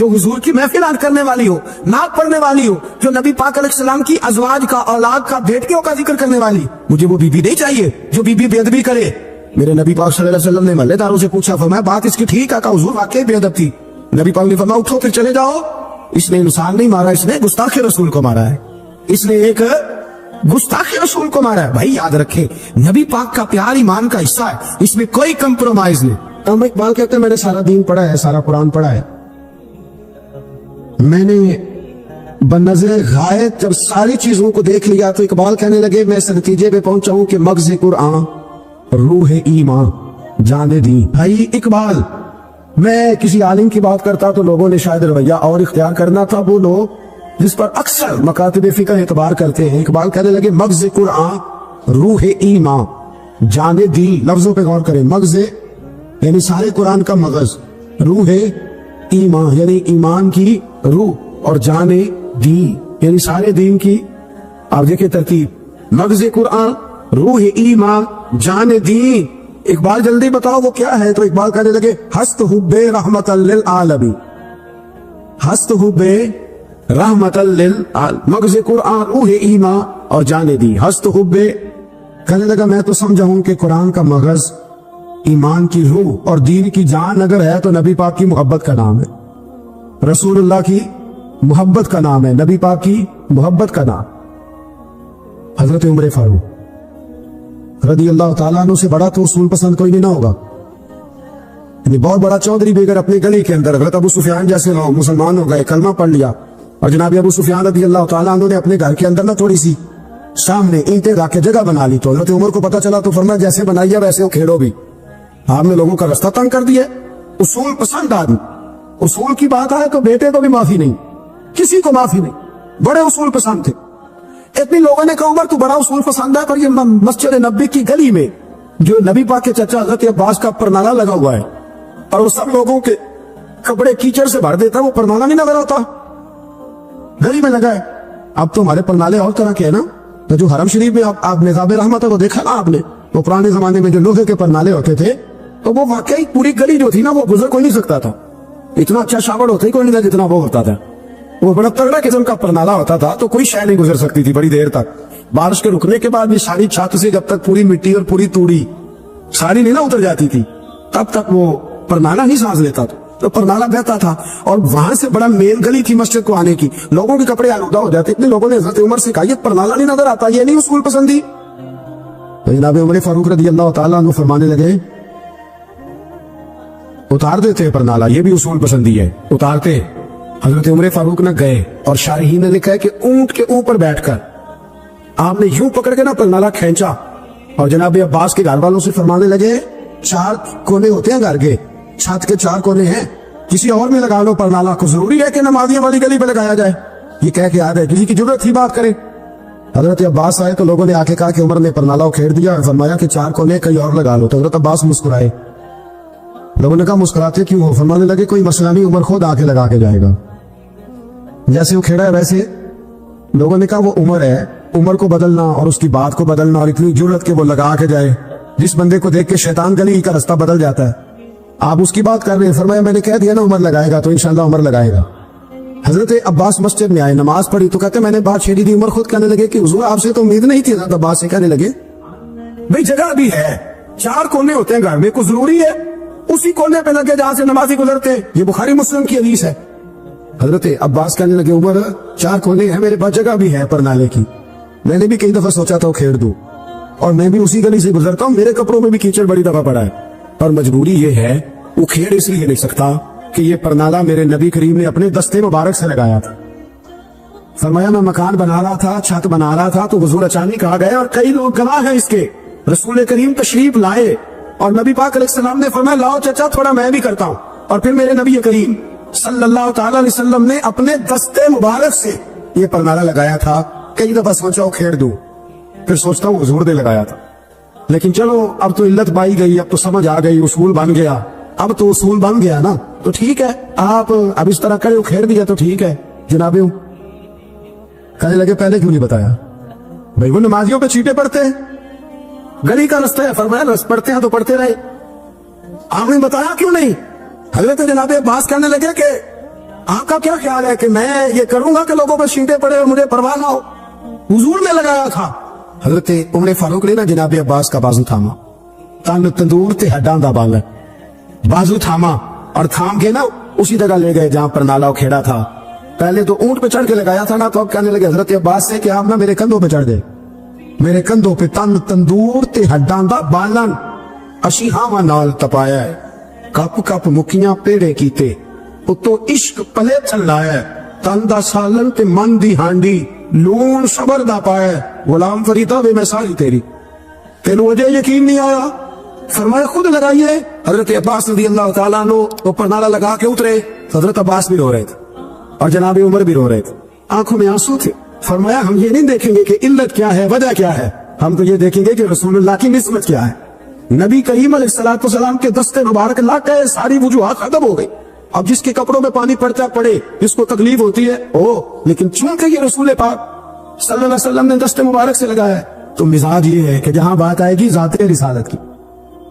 جو حضور کی محفل کرنے والی ہو, نعت پڑھنے والی ہو, جو نبی پاک علیہ السلام کی ازواج کا, اولاد کا, بیٹیوں کا ذکر کرنے والی. مجھے وہ بی بی نہیں چاہیے جو بی بی بے ادبی کرے. میرے نبی پاک صلی اللہ علیہ وسلم نے محلے داروں سے پوچھا, فرمایا بات اس کی ٹھیک ہے, کہا حضور واقعی بے ادب تھی. نبی پاک نے فرمایا اٹھو پھر چلے جاؤ, اس نے انسان نہیں مارا, اس نے گستاخ رسول کو مارا ہے, اس نے ایک گستاخ رسول کو مارا ہے. بھائی یاد رکھے نبی پاک کا پیار ایمان کا حصہ ہے, اس میں کوئی کمپرومائز نہیں. ہم اقبال کہتے ہیں میں نے سارا دین پڑھا ہے, سارا قرآن پڑھا ہے, میں نے بنظر غائب جب ساری چیزوں کو دیکھ لیا تو اقبال کہنے لگے میں اس نتیجے پہ پہنچا ہوں کہ مغز قرآن روح ایمان جان دین. بھائی اقبال, میں کسی عالم کی بات کرتا تو لوگوں نے شاید رویہ اور اختیار کرنا تھا, وہ لوگ جس پر اکثر مکاتب فقہ اعتبار کرتے ہیں. اقبال کہنے لگے مغز قرآن روح ایمان جان دین. لفظوں پہ غور کریں, مغز یعنی سارے قرآن کا مغز, روح ایمان یعنی ایمان کی روح, اور جان دین یعنی سارے دین کی. آپ دیکھیں ترتیب, مغز قرآن روح ایمان جان دین. اقبال جلدی بتاؤ وہ کیا ہے؟ تو اقبال کہنے لگے ہست حب رحمت للعالمین, ہست حب رحمت للعالمین, مغز قرآن روح ایمان اور جان دین. ہست حب کہنے لگا میں تو سمجھا ہوں کہ قرآن کا مغز ایمان کی روح اور دین کی جان اگر ہے تو نبی پاک کی محبت کا نام ہے, رسول اللہ کی محبت کا نام ہے, نبی پاک کی محبت کا نام. حضرت عمر فاروق رضی اللہ تعالیٰ عنہ سے بڑا تو اصول پسند کوئی نہیں نہ ہوگا. یعنی بہت بڑا چودھری بھی اگر اپنی گلی کے اندر حضرت ابو سفیان جیسے لوگ مسلمان ہو گئے, کلمہ پڑھ لیا, اور جناب ابو سفیان رضی اللہ تعالیٰ عنہ نے اپنے گھر کے اندر نہ تھوڑی سی سامنے اینٹیں رکھ کے جگہ بنا لی, تو حضرت عمر کو پتا چلا تو فرمایا جیسے بنائی ہے ویسے وہ کھیڑو بھی, آپ نے لوگوں کا رستہ تنگ کر دیا. اصول پسند آدمی, اصول کی بات آئے تو بیٹے کو بھی معافی نہیں, کسی کو معافی نہیں, بڑے اصول پسند تھے. اتنی لوگوں نے کہا عمر تو بڑا اصول پسند ہے, پر یہ مسجد نبی کی گلی میں جو نبی پاک کے چچا حضرت عباس کا پرنالہ لگا ہوا ہے اور وہ سب لوگوں کے کپڑے کیچڑ سے بھر دیتا, وہ پرنالہ نہیں نظر آتا, گلی میں لگا ہے. اب تو ہمارے پرنالے اور طرح کے ہیں نا, تو جو حرم شریف میں آپ نظام رحمت ہے وہ دیکھا نا آپ نے, وہ پرانے زمانے میں جو لوہے کے پرنالے ہوتے تھے تو وہ واقعی پوری گلی جو تھی نا وہ گزر کوئی نہیں سکتا تھا, اتنا اچھا شاور ہوتا ہی کوئی نہیں تھا جتنا وہ ہوتا تھا. وہ بڑا تگڑا قسم کا پرنالہ ہوتا تھا, تو کوئی شے نہیں گزر سکتی تھی بڑی دیر تک. بارش کے رکنے کے بعد بھی ساری چھت سے جب تک پوری مٹی اور پوری توڑی ساری نہیں نہ اتر جاتی تھی تب تک وہ پرنالہ ہی سانس لیتا تھا, تو پرنالہ بہتا تھا. اور وہاں سے بڑا مین گلی تھی مسجد کو آنے کی, لوگوں کے کپڑے آلودہ ہو جاتے. اتنے لوگوں نے حضرت عمر سے کہا یہ پرنالہ نہیں نظر آتا, یہ نہیں اصول پسندی. جناب عمر فاروق رضی اللہ تعالیٰ عنہ فرمانے لگے اتار دیتے پرنالہ, یہ بھی اصول پسندی ہے, اتارتے. حضرت عمر فاروق نہ گئے, اور شارحین نے لکھا ہے کہ اونٹ کے اوپر بیٹھ کر آپ نے یوں پکڑ کے نا پرنالہ کھینچا, اور جناب عباس کے گھر والوں سے فرمانے لگے 4 کونے ہوتے ہیں گھر کے, چھت کے 4 کونے ہیں, کسی اور میں لگا لو پرنالہ کو, ضروری ہے کہ نمازیوں والی گلی پہ لگایا جائے. یہ کہہ کے آ گئے, کسی کی ضرورت تھی بات کرے. حضرت عباس آئے تو لوگوں نے آ کے کہا کہ عمر نے پرنالہ کھیڑ دیا, اور فرمایا کہ 4 کونے کہیں اور لگا لو. تو حضرت عباس مسکرائے. لوگوں نے کہا مسکراتے کیوں ہو؟ فرمانے لگے کوئی مسئلہ نہیں, عمر خود آ کے لگا کے جائے گا. جیسے وہ کھیڑا ہے ویسے لوگوں نے کہا وہ عمر ہے, عمر کو بدلنا اور اس کی بات کو بدلنا, اور اتنی جرت کہ وہ لگا کے جائے. جس بندے کو دیکھ کے شیطان گلی کا رستہ بدل جاتا ہے, آپ اس کی بات کر رہے ہیں. فرمایا میں نے کہہ دیا نا عمر لگائے گا, تو انشاءاللہ عمر لگائے گا. حضرت عباس مسجد میں آئے, نماز پڑھی, تو کہتے میں نے بات چھیڑی تھی. عمر خود کہنے لگے کہ حضور آپ سے تو امید نہیں تھی. حضرت عباس سے کہنے لگے بھئی جگہ بھی ہے, 4 کونے ہوتے ہیں گھر میں, کو ضروری ہے اسی کونے پہ لگے جہاں سے نمازی گزرتے. یہ بخاری مسلم کی حدیث ہے. حضرت عباس کہنے لگے عمر 4 کونے ہیں, میرے پاس جگہ بھی ہے پرنالے کی, میں نے بھی کئی دفعہ سوچا تھا وہ کھیڑ دوں, اور میں بھی اسی گلی سے گزرتا ہوں, میرے کپڑوں میں بھی کیچڑ بڑی دفعہ پڑا ہے, پر مجبوری یہ ہے وہ کھیڑ اس لیے نہیں سکتا کہ یہ پرنالہ میرے نبی کریم نے اپنے دستے مبارک سے لگایا تھا. فرمایا میں مکان بنا رہا تھا, چھت بنا رہا تھا, تو حضور اچانک آ گئے, اور کئی لوگ گواہ ہیں اس کے. رسول کریم تشریف لائے اور نبی پاک علیہ السلام نے فرمایا لاؤ چچا تھوڑا میں بھی کرتا ہوں, اور پھر میرے نبی کریم صلی اللہ تعالی علیہ وسلم نے اپنے دستے مبارک سے یہ پرنالہ لگایا تھا. کئی دفعہ سوچا وہ کھیڑ دوں, پھر سوچتا ہوں حضور نے لگایا تھا. لیکن چلو اب تو علت پائی گئی, اب تو سمجھ آ گئی, اصول بن گیا. اب تو اصول بن گیا نا, تو ٹھیک ہے, آپ اب اس طرح کرے کھیڑ دیا تو ٹھیک ہے. جناب کہنے لگے پہلے کیوں نہیں بتایا؟ بھائی وہ نمازیوں پہ چیٹے پڑتے ہیں, گلی کا رستہ ہے, فرمایا پڑھتے ہیں تو پڑھتے رہے, آپ نے بتایا کیوں نہیں؟ حضرت جناب عباس کہنے لگے کہ آپ کا کیا خیال ہے کہ میں یہ کروں گا کہ لوگوں پہ چھینٹے پڑے اور مجھے پرواہ نہ ہو؟ حضور نے لگایا تھا. حضرت عمر فاروق نے نا جناب عباس کا بازو تھاما, تن تندور تے ہڈاں دا بالن, بازو تھاما اور تھام کے نا اسی جگہ لے گئے جہاں پر نالا کھیڑا تھا. پہلے تو اونٹ پہ چڑھ کے لگایا تھا نا, تو اب کہنے لگے حضرت عباس سے کہ آپ نا میرے کندھوں پہ چڑھ گئے, میرے کندھوں پہ تن تندور تے ہڈاں دا بالن, اشی ہاواں نال تپایا ہے, کپ کپ مکیاں پیڑے کیتے, اتو عشق پلے چل لایا ہے, تن دا سالن تے من دی ہانڈی, لون صبر دا پایا ہے, غلام فریدہ وے میں ساری تیری. تینوں وجہ یقین نہیں آیا؟ فرمایا خود لگائیے. حضرت عباس رضی اللہ تعالیٰ عنہ اوپر نالا لگا کے اترے, حضرت عباس بھی رو رہے تھے اور جناب عمر بھی رو رہے تھے, آنکھوں میں آنسو تھے. فرمایا ہم یہ نہیں دیکھیں گے کہ علت کیا ہے, وجہ کیا ہے, ہم تو یہ دیکھیں گے کہ رسول اللہ کی نسبت کیا ہے. نبی کریم علیہ السلام کے دستے مبارک لگ گئے, ساری وجوہات ختم ہو گئی. اب جس کے کپڑوں میں پانی پڑتا پڑے جس کو تکلیف ہوتی ہے لیکن چونکہ یہ رسول پاک صلی اللہ علیہ وسلم نے دستے مبارک سے لگایا ہے, تو مزاج یہ ہے کہ جہاں بات آئے گی ذات رسالت کی,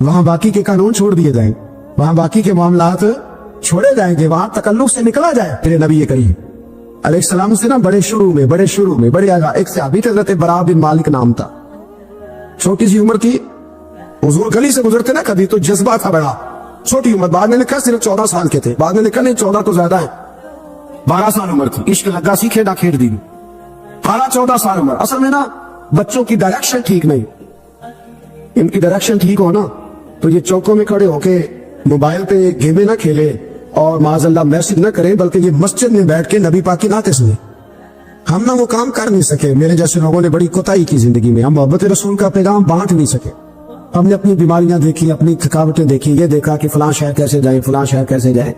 وہاں باقی کے قانون چھوڑ دیے جائیں, وہاں باقی کے معاملات چھوڑے جائیں گے, وہاں تکلف سے نکلا جائے. پھر نبی کریم علیہ السلام سے نا بڑے شروع میں بڑے آگا ایک صحابی تھے, حضرت برا بن مالک نام تھا, چھوٹی سی عمر تھی. حضور گلی سے گزرتے نا کبھی تو جذبہ تھا بڑا, چھوٹی عمر, بعد میں لکھا صرف 14 سال کے تھے, بعد میں لکھا نہیں 14 تو زیادہ ہے, 12 سال عمر تھی. عشق لگا سی کھیڑا کھیڑ دی, 12-14 سال عمر. اصل میں نا بچوں کی ڈائریکشن ٹھیک نہیں, ان کی ڈائریکشن ٹھیک ہو نا تو یہ چوکوں میں کھڑے ہو کے موبائل پہ گیمیں نہ کھیلے اور معاذ اللہ میسج نہ کریں, بلکہ یہ مسجد میں بیٹھ کے نبی پاک کی نعتیں سنیں. ہم نہ وہ کام کر نہیں سکے, میرے جیسے لوگوں نے بڑی کوتاہی کی زندگی میں, ہم محبت رسول کا پیغام بانٹ نہیں سکے. ہم نے اپنی بیماریاں دیکھی, اپنی تھکاوٹیں دیکھی, یہ دیکھا کہ فلاں شہر کیسے جائیں, فلاں شہر کیسے جائیں.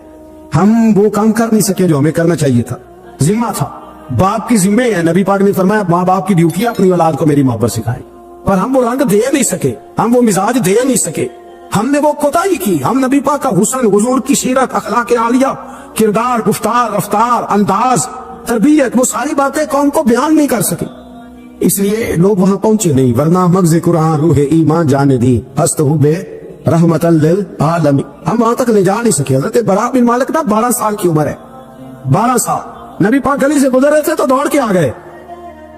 ہم وہ کام کر نہیں سکے جو ہمیں کرنا چاہیے تھا. ذمہ تھا, باپ کی ذمہ ہے. نبی پاک نے فرمایا ماں باپ کی ڈیوٹی اپنی اولاد کو میری محبت سکھائیں, پر ہم وہ رنگ دے نہیں سکے, ہم وہ مزاج دے نہیں سکے, ہم نے وہ کوتاہی کی. ہم نبی پاک کا حسن, حضور کی سیرت, اخلاق عالیہ, کردار, گفتار, رفتار, انداز, تربیت, وہ ساری باتیں قوم کو بیان نہیں کر سکے, اس لیے لوگ وہاں پہنچے نہیں. ورنہ مغز قرآن روح ایمان جانے دی, ہست ہو بے رحمت للعالمین, ہم وہاں تک لے جا نہیں سکے. حضرت برا بن مالک نا 12 سال کی عمر ہے, 12 سال. نبی پاک گلی سے گزر رہے تھے تو دوڑ کے آ گئے,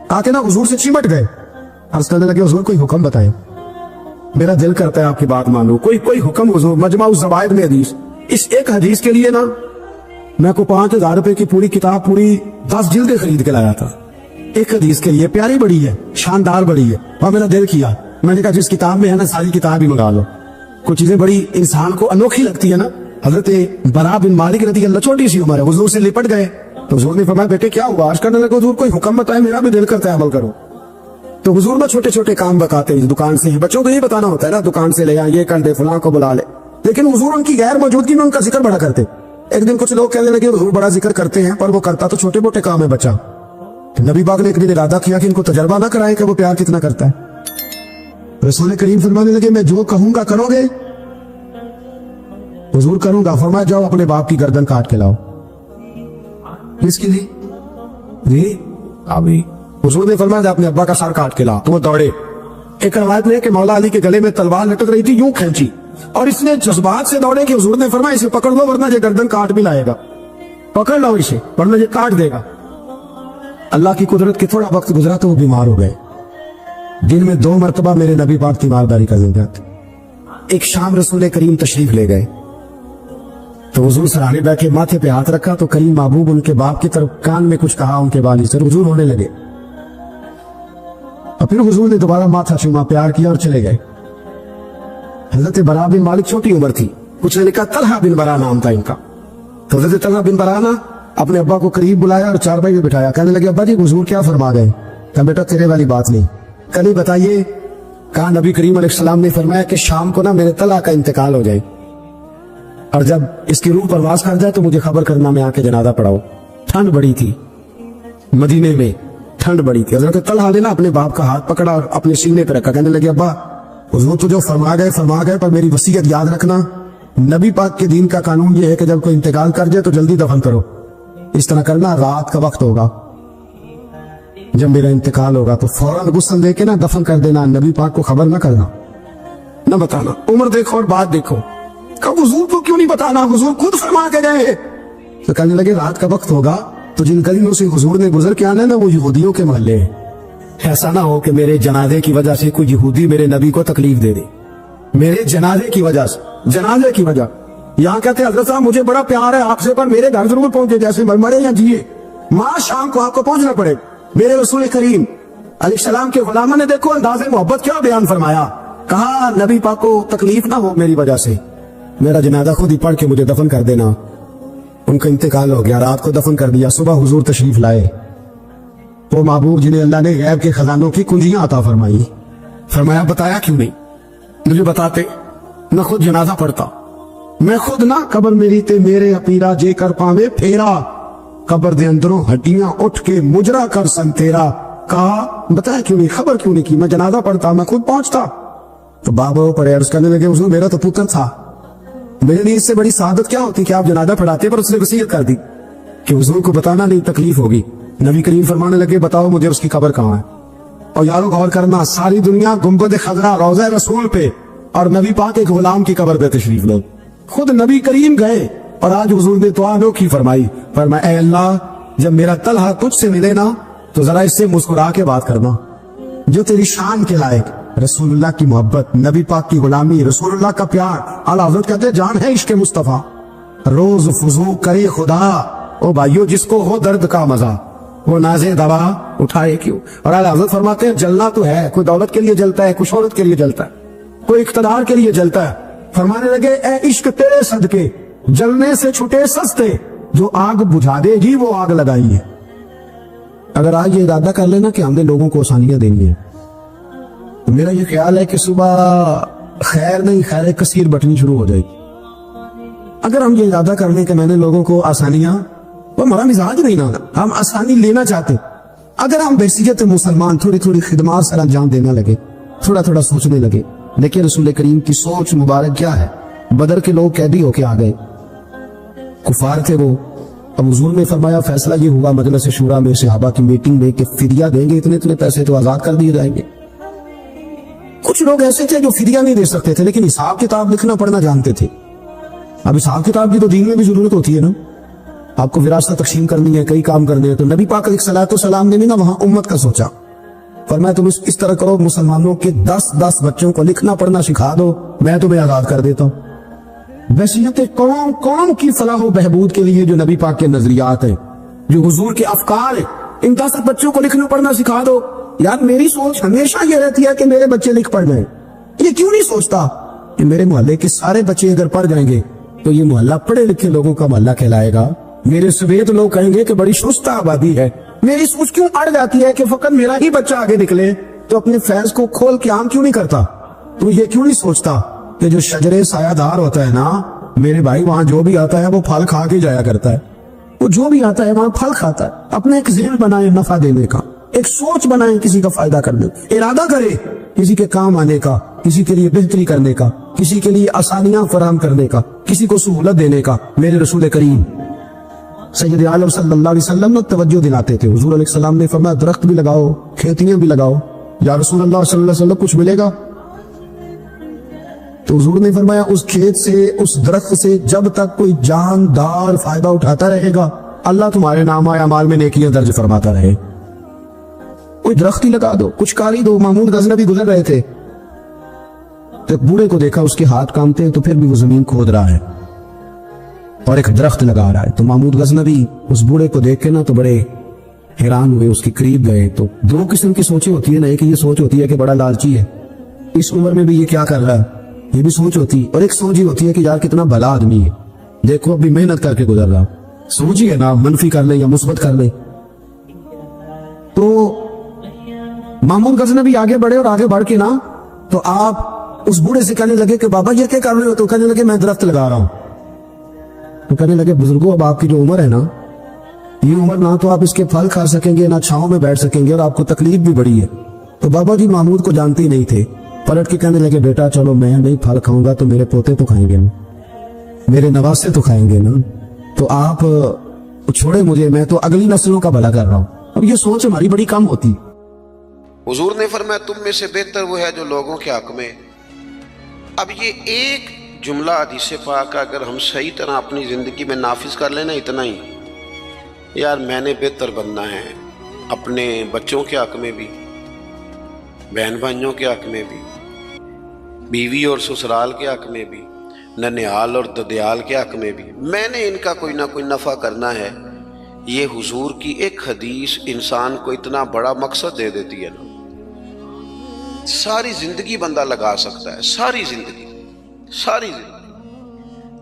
آ کے نا حضور سے چمٹ گئے, عرض کرنے لگے حضور کوئی حکم بتائیں, میرا دل کرتا ہے آپ کی بات مانو, کوئی حکم حضور. مجمع الزوائد میں حدیث, اس ایک حدیث کے لیے نا میں کو 5,000 روپے کی پوری کتاب, پوری 10 جلدیں خرید کے لایا تھا ایک حدیث کے لیے. پیاری بڑی ہے, شاندار بڑی ہے, اور میرا دل کیا, میں نے کہا جس کتاب میں ہے نا ساری کتاب ہی منگا لو. کچھ چیزیں بڑی انسان کو انوکھی لگتی ہے نا. حضرت برا بن مالک رضی اللہ, چھوٹی سی عمر ہے, حضور سے لپٹ گئے تو حضور نے فرمایا بیٹے کیا ہوا؟ عرض کرنے لگے حضور کوئی حکم بتائے, میرا بھی دل کرتا ہے عمل کرو. تو حضور میں چھوٹے چھوٹے کام بتاتے ہیں, دکان سے, بچوں کو یہ بتانا ہوتا ہے نا, دکان سے لے آ, یہ کر دے, فلاں کو بلا لے. لیکن حضور ان کی غیر موجودگی میں ان کا ذکر بڑا کرتے. ایک دن کچھ لوگ کہنے لگے حضور بڑا ذکر کرتے ہیں, پر وہ کرتا تو چھوٹے موٹے کام ہے بچہ. نبی پاک نے ایک دن ارادہ کیا کہ ان کو تجربہ نہ کرائے کہ وہ پیار کتنا کرتا ہے. رسول کریم فرمانے لگے میں جو کہوں گا کرو گے؟ حضور کروں گا. فرمایا جاؤ اپنے باپ کی گردن کاٹ کے لاؤ. کس کے لیے؟ جی ابھی. حضور نے فرمایا اپنے ابا کا سر کاٹ کے لا. تو وہ دوڑے. ایک روایت میں کہ مولا علی کے گلے میں تلوار لٹک رہی تھی, یوں کھینچی, اور اس نے جذبات سے دوڑے کہ حضور نے فرمایا اسے پکڑ لو ورنہ یہ گردن کاٹ بھی لائے گا, پکڑ لو اسے ورنہ یہ کاٹ دے گا. اللہ کی قدرت کے تھوڑا وقت گزرا تو وہ بیمار ہو گئے. دن میں 2 مرتبہ میرے نبی پاک تیمارداری کر دیتے تھے. ایک شام رسول کریم تشریف لے گئے تو حضور سرانے بیٹھے, ماتھے پہ ہاتھ رکھا تو کریم محبوب ان کے باپ کی طرف کان میں کچھ کہا, ان کے والی سے حضور ہونے لگے. اور پھر حضور نے دوبارہ ماتھا چوما, پیار کیا اور چلے گئے. حضرت برا بن مالک چھوٹی عمر تھی, کچھ نے لکھا طلحہ بن برا نام تھا ان کا. تو حضرت طلحہ بن برا نا اپنے ابا کو قریب بلایا اور چارپائی میں بٹھایا. کہنے لگے ابا جی حضور کیا فرما گئے؟ کہا بیٹا تیرے والی بات نہیں. کہیں بتائیے. کہا نبی کریم علیہ السلام نے فرمایا کہ شام کو نا میرے طلحہ کا انتقال ہو جائے, اور جب اس کی روح پرواز کر جائے تو مجھے خبر کرنا, میں آ کے جنازہ پڑھاؤ. ٹھنڈ بڑی تھی, مدینے میں ٹھنڈ بڑی تھی. حضرت طلحہ نے نا اپنے باپ کا ہاتھ پکڑا اور اپنے سینے پہ رکھا. کہنے لگے ابا حضور تو جو فرما گئے, پر میری وصیت یاد رکھنا, نبی پاک کے دین کا قانون یہ ہے کہ جب کوئی انتقال کر جائے تو جلدی دفن کرو. اس طرح کرنا, رات کا وقت ہوگا جب میرا انتقال ہوگا تو فوراً غسل دے کے نا دفن کر دینا, نبی پاک کو خبر نہ کرنا, نہ بتانا. عمر دیکھو اور بات دیکھو. کب حضور کو کیوں نہیں بتانا؟ حضور خود فرما کے گئے تو کہنے لگے رات کا وقت ہوگا تو جن گلیوں سے حضور نے گزر کے آنا نا وہ یہودیوں کے محلے ہیں، ایسا نہ ہو کہ میرے جنازے کی وجہ سے کوئی یہودی میرے نبی کو تکلیف دے دے، میرے جنازے کی وجہ سے، جنازے کی وجہ یہاں کہتے ہیں حضرت صاحب مجھے بڑا پیار ہے آپ سے، پر میرے گھر ضرور پہنچے، جیسے مرے یا جیے ماں شام کو آپ کو پہنچنا پڑے۔ میرے رسول کریم علیہ السلام کے غلاموں نے دیکھو انداز محبت کیا بیان فرمایا، کہا نبی پاک کو تکلیف نہ ہو میری وجہ سے، میرا جنازہ خود ہی پڑھ کے مجھے دفن کر دینا۔ ان کا انتقال ہو گیا، رات کو دفن کر دیا، صبح حضور تشریف لائے، وہ محبوب جنہیں اللہ نے غیب کے خزانوں کی کنجیاں عطا فرمائی، فرمایا بتایا کیوں نہیں، مجھے بتاتے نہ خود جنازہ پڑھتا، میں خود نہ قبر میری تے میرے اپیرا جے کر پاوے پھیرا، قبر دے اندروں ہڈیاں اٹھ کے مجرا کر سن تیرا، کہا بتایا کیوں نہیں، خبر کیوں نہیں کی، میں جنازہ پڑھتا، میں خود پہنچتا۔ تو بابا پڑے عرض کرنے لگے حضور میرا تو پتر تھا، میرے لیے اس سے بڑی سعادت کیا ہوتی کہ آپ جنازہ پڑھاتے، پر اس نے وصیت کر دی کہ حضور کو بتانا نہیں تکلیف ہوگی۔ نبی کریم فرمانے لگے بتاؤ مجھے اس کی قبر کہاں ہے۔ اور یارو غور کرنا، ساری دنیا گنبد خضرا روضہ رسول پہ اور نبی پاک ایک غلام کی قبر پہ تشریف لو، خود نبی کریم گئے اور آج حضور نے دعا انوکھی فرمائی، فرمایا اے اللہ جب میرا طلحہ تجھ سے ملے نا تو ذرا اس سے مسکرا کے بات کرنا، جو تیری شان کے لائق، رسول اللہ کی محبت، نبی پاک کی غلامی، رسول اللہ کا پیار۔ اعلیٰ حضرت کہتے ہیں جان ہے عشق مصطفیٰ، روز فضو کرے خدا، او بھائیو جس کو ہو درد کا مزہ وہ نازے دوا اٹھائے کیوں۔ اور اعلیٰ حضرت فرماتے ہیں جلنا تو ہے، کوئی دولت کے لیے جلتا ہے، کوئی شہرت کے لیے جلتا ہے، کوئی اقتدار کے لیے جلتا ہے۔ فرمانے لگے اے عشق تیرے صدقے جلنے سے چھٹے سستے، جو آگ بجھا دے گی وہ آگ لگائی ہے۔ اگر آج یہ ارادہ کر لینا کہ ہم نے لوگوں کو آسانیاں دینی ہیں، تو میرا یہ خیال ہے کہ صبح خیر نہیں خیر کثیر بٹنی شروع ہو جائے گی۔ اگر ہم یہ ارادہ کر لیں کہ میں نے لوگوں کو آسانیاں، وہ ہمارا مزاج نہیں نا، ہم آسانی لینا چاہتے، اگر ہم بحیثیت مسلمان تھوڑی تھوڑی خدمات سر انجام دینے لگے، تھوڑا تھوڑا سوچنے لگے، دیکھیں رسول کریم کی سوچ مبارک کیا ہے۔ بدر کے لوگ قیدی ہو کے آ گئے، کفار تھے وہ، اب حضور نے فرمایا فیصلہ یہ ہوا مجلس شورا میں صحابہ کی میٹنگ میں کہ فدیہ دیں گے اتنے اتنے پیسے تو آزاد کر دیے جائیں گے۔ کچھ لوگ ایسے تھے جو فدیہ نہیں دے سکتے تھے لیکن حساب کتاب لکھنا پڑھنا جانتے تھے۔ اب حساب کتاب کی تو دین میں بھی ضرورت ہوتی ہے نا، آپ کو وراثت تقسیم کرنی ہے، کئی کام کرنے ہیں، تو نبی پاک علیہ الصلوۃ والسلام نے بھی نا وہاں امت کا سوچا، فرمایا تم اس طرح کرو مسلمانوں کے 10 بچوں کو لکھنا پڑھنا سکھا دو، میں تمہیں آزاد کر دیتا ہوں۔ بحیثیت قوم کی فلاح و بہبود کے لیے جو نبی پاک کے نظریات ہیں، جو حضور کے افکار ہیں، ان 10 بچوں کو لکھنا پڑھنا سکھا دو۔ یار میری سوچ ہمیشہ یہ رہتی ہے کہ میرے بچے لکھ پڑھ جائیں، یہ کیوں نہیں سوچتا کہ میرے محلے کے سارے بچے اگر پڑھ جائیں گے تو یہ محلہ پڑھے لکھے لوگوں کا محلہ کہلائے گا، میرے سویت لوگ کہیں گے کہ بڑی شستہ آبادی ہے۔ میری سوچ کیوں اڑ جاتی ہے کہ فقط میرا ہی بچہ آگے نکلے، تو اپنے فیض کو کھول کے عام کیوں نہیں کرتا؟ تو یہ کیوں نہیں سوچتا کہ جو شجرے سایہ دار ہوتا ہے نا میرے بھائی، وہاں جو بھی آتا ہے وہ پھل کھا کے جایا کرتا ہے، وہ جو بھی آتا ہے وہاں پھل کھاتا ہے۔ اپنے ایک ذہن بنائیں نفع دینے کا، ایک سوچ بنائیں کسی کا فائدہ کرنے، ارادہ کرے کسی کے کام آنے کا، کسی کے لیے بہتری کرنے کا، کسی کے لیے آسانیاں فراہم کرنے کا، کسی کو سہولت دینے کا۔ میرے رسول کریم سید عالم صلی اللہ علیہ وسلم نے توجہ دلاتے تھے، حضور علیہ السلام نے فرمایا درخت بھی لگاؤ، کھیتیاں بھی لگاؤ، یا رسول اللہ صلی اللہ علیہ وسلم کچھ ملے گا؟ تو حضور نے فرمایا اس کھیت سے، اس درخت سے جب تک کوئی جاندار فائدہ اٹھاتا رہے گا اللہ تمہارے نامہ اعمال میں نیکیاں درج فرماتا رہے۔ کوئی درخت ہی لگا دو، کچھ کاری دو۔ محمود غزنوی گزر رہے تھے تو ایک بوڑھے کو دیکھا، اس کے ہاتھ کامتے ہیں تو پھر بھی وہ زمین کھود رہا ہے اور ایک درخت لگا رہا ہے۔ تو محمود غزنوی اس بوڑھے کو دیکھ کے نا تو بڑے حیران ہوئے، اس کے قریب گئے۔ تو دو قسم کی سوچیں ہوتی ہے نا، ایک یہ سوچ ہوتی ہے کہ بڑا لالچی ہے، اس عمر میں بھی یہ کیا کر رہا ہے، یہ بھی سوچ ہوتی ہے، اور ایک سوچ ہی ہوتی ہے کہ یار کتنا بھلا آدمی ہے، دیکھو ابھی محنت کر کے گزر رہا۔ سوچ ہی ہے نا، منفی کر لے یا مثبت کر لے۔ تو محمود غزنوی آگے بڑھے اور آگے بڑھ کے نا تو آپ اس بوڑھے سے کہنے لگے کہ بابا یہ کیا کر رہے ہو؟ تو کہنے لگے میں درخت لگا رہا ہوں۔ تو کہنے لگے بزرگوں اب آپ کی جو عمر ہے نا، یہ عمر نہ تو آپ اس کے پھل کھا سکیں گے، نہ چھاؤں میں بیٹھ سکیں گے، اور آپ کو تکلیف بھی بڑی ہے۔ تو بابا جی محمود کو جانتے ہی نہیں تھے، پلٹ کے کہنے لگے بیٹا چلو میں نہیں پھل کھاؤں گا تو میرے پوتے تو کھائیں گے نا، میرے نواسے تو کھائیں گے نا، تو آپ چھوڑے مجھے، میں تو اگلی نسلوں کا بھلا کر رہا ہوں۔ اب یہ سوچ ہماری بڑی کم ہوتی۔ حضور نے فرمایا تم میں سے بہتر وہ ہے جو لوگوں کے حق میں۔ اب یہ ایک جملہ حدیث پاک اگر ہم صحیح طرح اپنی زندگی میں نافذ کر لینا اتنا ہی، یار میں نے بہتر بننا ہے، اپنے بچوں کے حق میں بھی، بہن بھائیوں کے حق میں بھی، بیوی اور سسرال کے حق میں بھی، ننیال اور ددیال کے حق میں بھی، میں نے ان کا کوئی نہ کوئی نفع کرنا ہے۔ یہ حضور کی ایک حدیث انسان کو اتنا بڑا مقصد دے دیتی ہے نا، ساری زندگی بندہ لگا سکتا ہے، ساری زندگی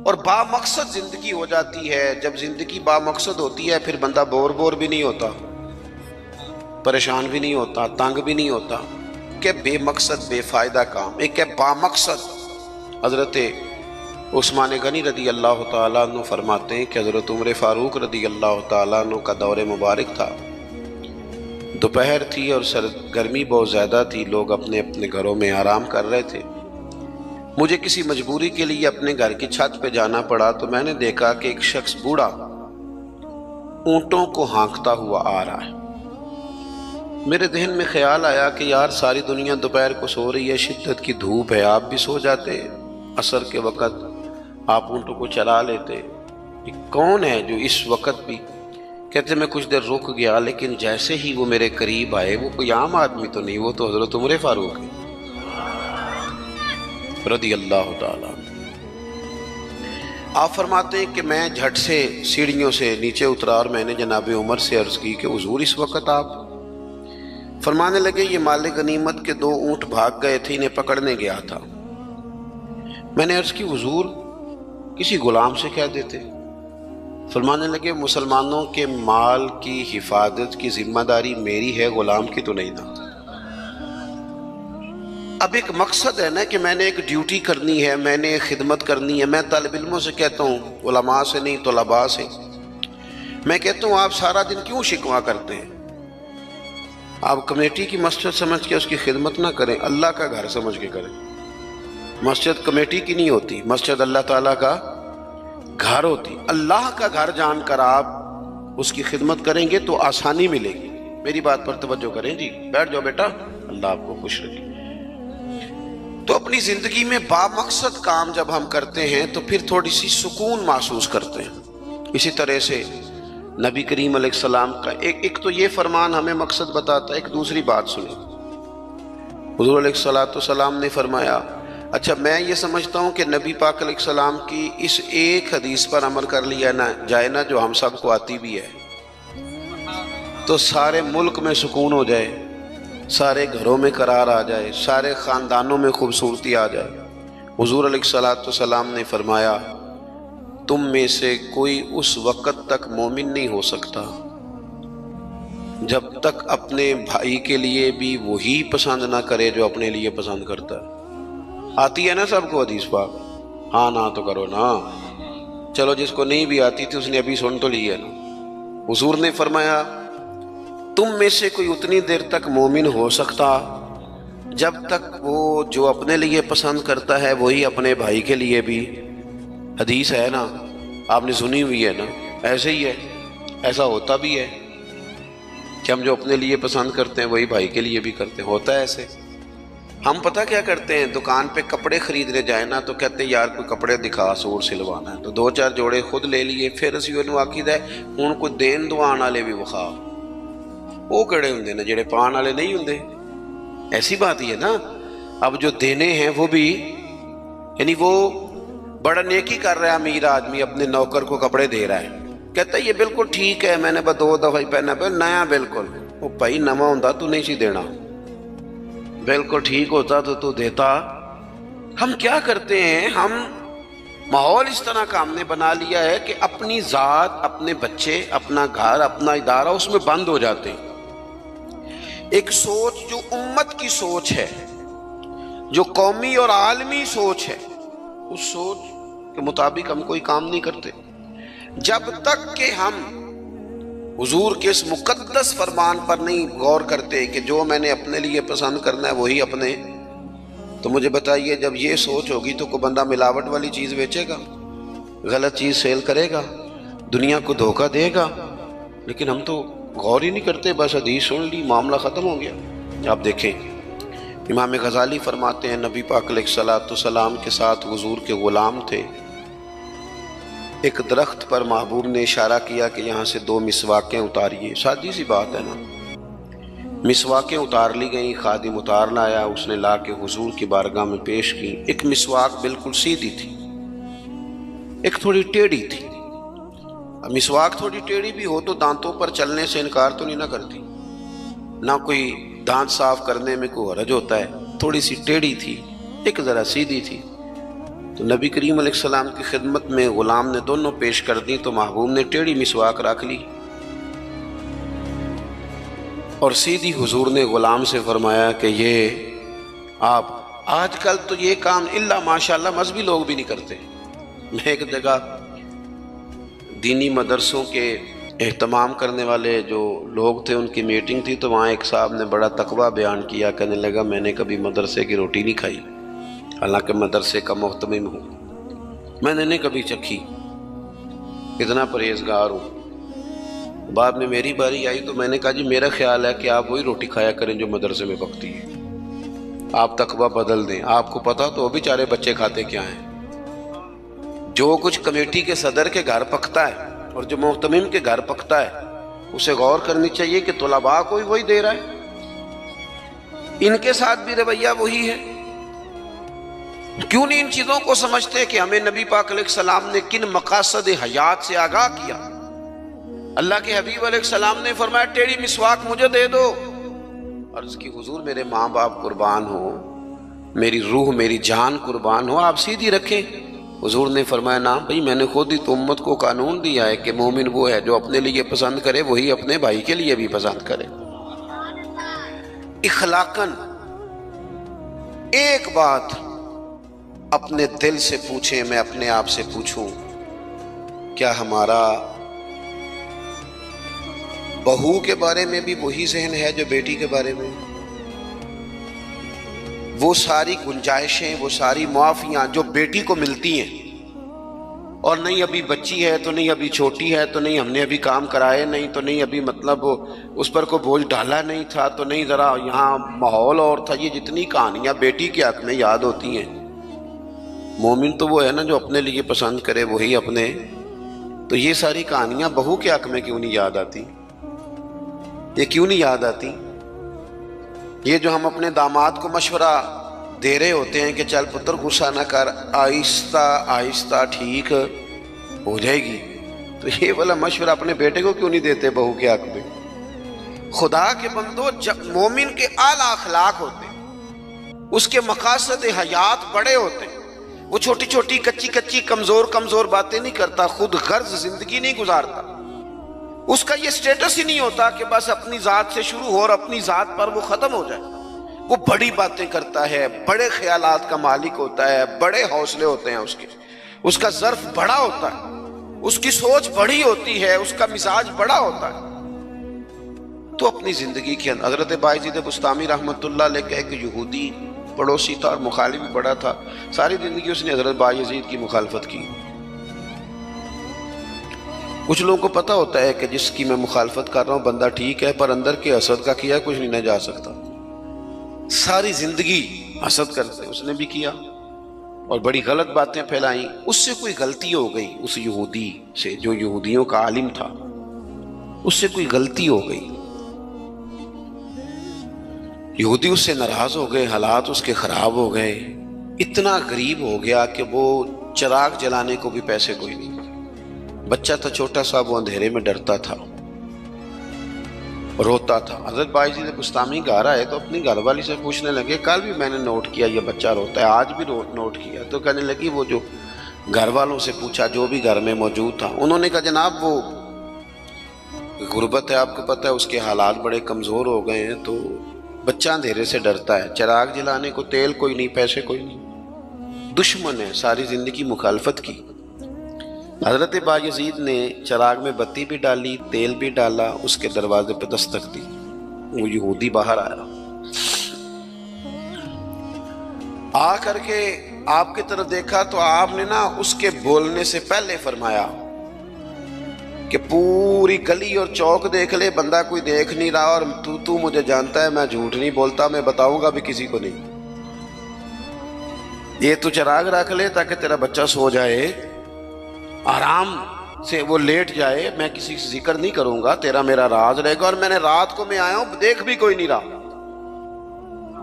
اور با مقصد زندگی ہو جاتی ہے۔ جب زندگی با مقصد ہوتی ہے پھر بندہ بور بھی نہیں ہوتا، پریشان بھی نہیں ہوتا، تنگ بھی نہیں ہوتا کہ بے مقصد بے فائدہ کام۔ ایک ہے با مقصد۔ حضرت عثمان غنی رضی اللہ تعالیٰ عنہ فرماتے ہیں کہ حضرت عمر فاروق رضی اللہ تعالیٰ عنہ کا دور مبارک تھا، دوپہر تھی اور گرمی بہت زیادہ تھی، لوگ اپنے اپنے گھروں میں آرام کر رہے تھے۔ مجھے کسی مجبوری کے لیے اپنے گھر کی چھت پہ جانا پڑا تو میں نے دیکھا کہ ایک شخص بوڑھا اونٹوں کو ہانکتا ہوا آ رہا ہے۔ میرے ذہن میں خیال آیا کہ یار ساری دنیا دوپہر کو سو رہی ہے، شدت کی دھوپ ہے، آپ بھی سو جاتے، عصر کے وقت آپ اونٹوں کو چلا لیتے، یہ کون ہے جو اس وقت بھی؟ کہتے میں کچھ دیر رک گیا، لیکن جیسے ہی وہ میرے قریب آئے، وہ کوئی عام آدمی تو نہیں، وہ تو حضرت عمر فاروق ہے رضی اللہ تعالیٰ۔ آپ فرماتے ہیں کہ میں جھٹ سے سیڑھیوں سے نیچے اترا اور میں نے جناب عمر سے عرض کی کہ حضور اس وقت آپ؟ فرمانے لگے یہ مال غنیمت کے 2 اونٹ بھاگ گئے تھے، انہیں پکڑنے گیا تھا۔ میں نے عرض کی حضور کسی غلام سے کہہ دیتے۔ فرمانے لگے مسلمانوں کے مال کی حفاظت کی ذمہ داری میری ہے، غلام کی تو نہیں نا۔ اب ایک مقصد ہے نا کہ میں نے ایک ڈیوٹی کرنی ہے، میں نے ایک خدمت کرنی ہے۔ میں طالب علموں سے کہتا ہوں، علماء سے نہیں، طلباء سے میں کہتا ہوں آپ سارا دن کیوں شکوا کرتے ہیں؟ آپ کمیٹی کی مسجد سمجھ کے اس کی خدمت نہ کریں، اللہ کا گھر سمجھ کے کریں۔ مسجد کمیٹی کی نہیں ہوتی، مسجد اللہ تعالیٰ کا گھر ہوتی۔ اللہ کا گھر جان کر آپ اس کی خدمت کریں گے تو آسانی ملے گی۔ میری بات پر توجہ کریں جی، بیٹھ جاؤ بیٹا، اللہ آپ کو خوش رکھے۔ تو اپنی زندگی میں با مقصد کام جب ہم کرتے ہیں تو پھر تھوڑی سی سکون محسوس کرتے ہیں۔ اسی طرح سے نبی کریم علیہ السلام کا ایک تو یہ فرمان ہمیں مقصد بتاتا ہے۔ ایک دوسری بات سنیں، حضور علیہ السلام نے فرمایا، اچھا میں یہ سمجھتا ہوں کہ نبی پاک علیہ السلام کی اس ایک حدیث پر عمل کر لیا نہ جائے نا، جو ہم سب کو آتی بھی ہے، تو سارے ملک میں سکون ہو جائے، سارے گھروں میں قرار آ جائے، سارے خاندانوں میں خوبصورتی آ جائے۔ حضور علیہ السلام نے فرمایا تم میں سے کوئی اس وقت تک مومن نہیں ہو سکتا جب تک اپنے بھائی کے لیے بھی وہی پسند نہ کرے جو اپنے لیے پسند کرتا ہے۔ آتی ہے نا سب کو حدیث پاک؟ ہاں نہ تو کرو نا، چلو جس کو نہیں بھی آتی تھی اس نے ابھی سن تو لی ہے نا۔ حضور نے فرمایا تم میں سے کوئی اتنی دیر تک مومن ہو سکتا جب تک وہ جو اپنے لیے پسند کرتا ہے وہی اپنے بھائی کے لیے بھی۔ حدیث ہے نا، آپ نے سنی ہوئی ہے نا، ایسے ہی ہے، ایسا ہوتا بھی ہے کہ ہم جو اپنے لیے پسند کرتے ہیں وہی بھائی کے لیے بھی کرتے ہیں، ہوتا ہے ایسے۔ ہم پتہ کیا کرتے ہیں، دکان پہ کپڑے خریدنے جائیں نا تو کہتے ہیں یار کوئی کپڑے دکھا، سوٹ سلوانا ہے، تو 2-4 جوڑے خود لے لیے، پھر اسی انہوں آکید ہے ہوں کوئی دین دوان والے بھی وخا، وہ کڑے ہوں نا جڑے پان والے نہیں ہوں۔ ایسی بات ہی ہے نا، اب جو دینے ہیں وہ بھی، یعنی وہ بڑا نیکی کر رہا ہے امیر آدمی، اپنے نوکر کو کپڑے دے رہا ہے، کہتا ہے یہ بالکل ٹھیک ہے، میں نے بس 2 دفعہ ہی پہنا پہ نیا، بالکل وہ بھائی نواں ہوتا تو نہیں سی دینا، بالکل ٹھیک ہوتا تو دیتا۔ ہم کیا کرتے ہیں، ہم ماحول اس طرح کا ہم نے بنا لیا ہے کہ اپنی ذات، اپنے بچے، اپنا گھر، اپنا ادارہ اس میں بند ہو جاتے ہیں۔ ایک سوچ جو امت کی سوچ ہے، جو قومی اور عالمی سوچ ہے، اس سوچ کے مطابق ہم کوئی کام نہیں کرتے جب تک کہ ہم حضور کے اس مقدس فرمان پر نہیں غور کرتے کہ جو میں نے اپنے لیے پسند کرنا ہے وہی اپنے۔ تو مجھے بتائیے جب یہ سوچ ہوگی تو کوئی بندہ ملاوٹ والی چیز بیچے گا، غلط چیز سیل کرے گا، دنیا کو دھوکہ دے گا؟ لیکن ہم تو غور ہی نہیں کرتے، بس حدیث سن لی، معاملہ ختم ہو گیا۔ آپ دیکھیں امام غزالی فرماتے ہیں نبی پاک علیہ الصلوۃ والسلام کے ساتھ حضور کے غلام تھے، ایک درخت پر محبوب نے اشارہ کیا کہ یہاں سے 2 مسواکیں اتاریے، سادی سی بات ہے نا، مسواکیں اتار لی گئیں، خادم اتار لایا، اس نے لا کے حضور کی بارگاہ میں پیش کی۔ ایک مسواک بالکل سیدھی تھی، ایک تھوڑی ٹیڑھی تھی۔ مسواک تھوڑی ٹیڑھی بھی ہو تو دانتوں پر چلنے سے انکار تو نہیں نہ کرتی، نہ کوئی دانت صاف کرنے میں کوئی حرج ہوتا ہے، تھوڑی سی ٹیڑھی تھی، ایک ذرا سیدھی تھی۔ تو نبی کریم علیہ السلام کی خدمت میں غلام نے دونوں پیش کر دی تو محبوب نے ٹیڑھی مسواک رکھ لی اور سیدھی حضور نے غلام سے فرمایا کہ یہ آپ، آج کل تو یہ کام الا ماشاءاللہ مذہبی لوگ بھی نہیں کرتے۔ میں ایک جگہ دینی مدرسوں کے اہتمام کرنے والے جو لوگ تھے ان کی میٹنگ تھی، تو وہاں ایک صاحب نے بڑا تقویٰ بیان کیا، کہنے لگا میں نے کبھی مدرسے کی روٹی نہیں کھائی، حالانکہ مدرسے کا محتمم ہوں، میں نے نہیں کبھی چکھی، اتنا پرہیزگار ہوں۔ بعد میں میری باری آئی تو میں نے کہا جی میرا خیال ہے کہ آپ وہی روٹی کھایا کریں جو مدرسے میں پکتی ہے، آپ تقویٰ بدل دیں۔ آپ کو پتا تو وہ بیچارے بچے کھاتے کیا ہیں، جو کچھ کمیٹی کے صدر کے گھر پکتا ہے اور جو محتمم کے گھر پکتا ہے اسے غور کرنی چاہیے کہ طلباء کو وہی دے رہا ہے، ان کے ساتھ بھی رویہ وہی ہے۔ کیوں نہیں ان چیزوں کو سمجھتے کہ ہمیں نبی پاک علیہ السلام نے کن مقاصد حیات سے آگاہ کیا؟ اللہ کے حبیب علیہ السلام نے فرمایا ٹیڑھی مسواک مجھے دے دو۔ عرض کی حضور میرے ماں باپ قربان ہو، میری روح میری جان قربان ہو، آپ سیدھی رکھیں۔ حضور نے فرمایا نا بھئی، میں نے خود ہی تو امت کو قانون دیا ہے کہ مومن وہ ہے جو اپنے لیے پسند کرے وہی اپنے بھائی کے لیے بھی پسند کرے۔ اخلاقاً ایک بات اپنے دل سے پوچھیں، میں اپنے آپ سے پوچھوں، کیا ہمارا بہو کے بارے میں بھی وہی ذہن ہے جو بیٹی کے بارے میں؟ وہ ساری گنجائشیں، وہ ساری معافیاں جو بیٹی کو ملتی ہیں، اور نہیں ابھی بچی ہے تو نہیں ابھی چھوٹی ہے تو نہیں ہم نے ابھی کام کرائے نہیں تو نہیں ابھی مطلب اس پر کوئی بوجھ ڈالا نہیں تھا تو نہیں ذرا یہاں ماحول اور تھا، یہ جتنی کہانیاں بیٹی کے حق میں یاد ہوتی ہیں۔ مومن تو وہ ہے نا جو اپنے لیے پسند کرے وہی اپنے، تو یہ ساری کہانیاں بہو کے حق میں کیوں نہیں یاد آتی؟ یہ کیوں نہیں یاد آتی؟ یہ جو ہم اپنے داماد کو مشورہ دے رہے ہوتے ہیں کہ چل پتر غصہ نہ کر، آہستہ آہستہ ٹھیک ہو جائے گی، تو یہ والا مشورہ اپنے بیٹے کو کیوں نہیں دیتے بہو کے حق میں؟ خدا کے بندو، جب مومن کے اعلیٰ اخلاق ہوتے ہیں، اس کے مقاصد حیات بڑے ہوتے ہیں، وہ چھوٹی چھوٹی کچی کچی کمزور باتیں نہیں کرتا، خود غرض زندگی نہیں گزارتا، اس کا یہ سٹیٹس ہی نہیں ہوتا کہ بس اپنی ذات سے شروع ہو اور اپنی ذات پر وہ ختم ہو جائے۔ وہ بڑی باتیں کرتا ہے، بڑے خیالات کا مالک ہوتا ہے، بڑے حوصلے ہوتے ہیں اس کا ظرف بڑا ہوتا ہے، اس کی سوچ بڑی ہوتی ہے، اس کا مزاج بڑا ہوتا ہے۔ تو اپنی زندگی کے اندر حضرت بایزید بسطامی رحمۃ اللہ علیہ کا ایک یہودی پڑوسی تھا اور مخالف بھی بڑا تھا، ساری زندگی اس نے حضرت بایزید کی مخالفت کی۔ کچھ لوگوں کو پتہ ہوتا ہے کہ جس کی میں مخالفت کر رہا ہوں بندہ ٹھیک ہے، پر اندر کے حسد کا کیا کچھ نہیں نہ جا سکتا، ساری زندگی حسد کرتے، اس نے بھی کیا اور بڑی غلط باتیں پھیلائیں۔ اس سے کوئی غلطی ہو گئی، اس یہودی سے جو یہودیوں کا عالم تھا، اس سے کوئی غلطی ہو گئی، یہودی اس سے ناراض ہو گئے، حالات اس کے خراب ہو گئے، اتنا غریب ہو گیا کہ وہ چراغ جلانے کو بھی پیسے کوئی نہیں، بچہ تھا چھوٹا سا، وہ اندھیرے میں ڈرتا تھا، روتا تھا۔ حضرت بایزید بسطامی گھر آئے تو اپنی گھر والی سے پوچھنے لگے، کل بھی میں نے نوٹ کیا یہ بچہ روتا ہے، آج بھی نوٹ کیا، تو کہنے لگی وہ جو گھر والوں سے پوچھا جو بھی گھر میں موجود تھا، انہوں نے کہا جناب وہ غربت ہے، آپ کو پتہ ہے اس کے حالات بڑے کمزور ہو گئے ہیں، تو بچہ اندھیرے سے ڈرتا ہے، چراغ جلانے کو تیل کوئی نہیں، پیسے کوئی نہیں، دشمن ہے، ساری زندگی مخالفت کی۔ حضرت بایزید نے چراغ میں بتی بھی ڈالی، تیل بھی ڈالا، اس کے دروازے پہ دستک دی، وہ یہودی باہر آیا، آ کر کے آپ کی طرف دیکھا تو آپ نے نا اس کے بولنے سے پہلے فرمایا کہ پوری گلی اور چوک دیکھ لے، بندہ کوئی دیکھ نہیں رہا، اور تو مجھے جانتا ہے میں جھوٹ نہیں بولتا، میں بتاؤں گا بھی کسی کو نہیں، یہ تو چراغ رکھ لے تاکہ تیرا بچہ سو جائے، آرام سے وہ لیٹ جائے، میں کسی سے ذکر نہیں کروں گا، تیرا میرا راز رہے گا، اور میں نے رات کو میں آیا ہوں دیکھ بھی کوئی نہیں رہا۔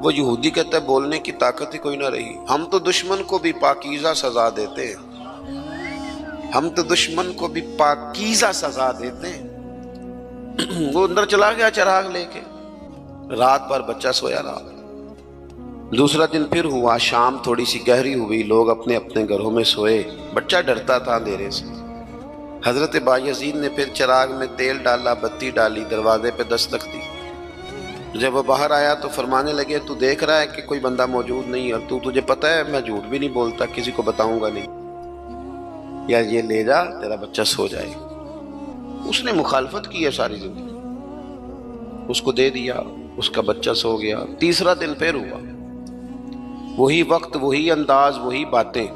وہ یہودی کہتا ہے بولنے کی طاقت ہی کوئی نہ رہی، ہم تو دشمن کو بھی پاکیزہ سزا دیتے ہیں، ہم تو دشمن کو بھی پاکیزہ سزا دیتے ہیں۔ وہ اندر چلا گیا چراغ لے کے، رات بھر بچہ سویا رہا۔ دوسرا دن پھر ہوا، شام تھوڑی سی گہری ہوئی، لوگ اپنے اپنے گھروں میں سوئے، بچہ ڈرتا تھا اندھیرے سے۔ حضرت بایزید نے پھر چراغ میں تیل ڈالا، بتی ڈالی، دروازے پہ دستک دی۔ جب وہ باہر آیا تو فرمانے لگے تو دیکھ رہا ہے کہ کوئی بندہ موجود نہیں، اور تجھے پتہ ہے میں جھوٹ بھی نہیں بولتا، کسی کو بتاؤں گا نہیں، یا یہ لے جا تیرا بچہ سو جائے۔ اس نے مخالفت کی ہے ساری زندگی، اس کو دے دیا، اس کا بچہ سو گیا۔ تیسرا دن پھر ہوا، وہی وقت، وہی انداز، وہی باتیں،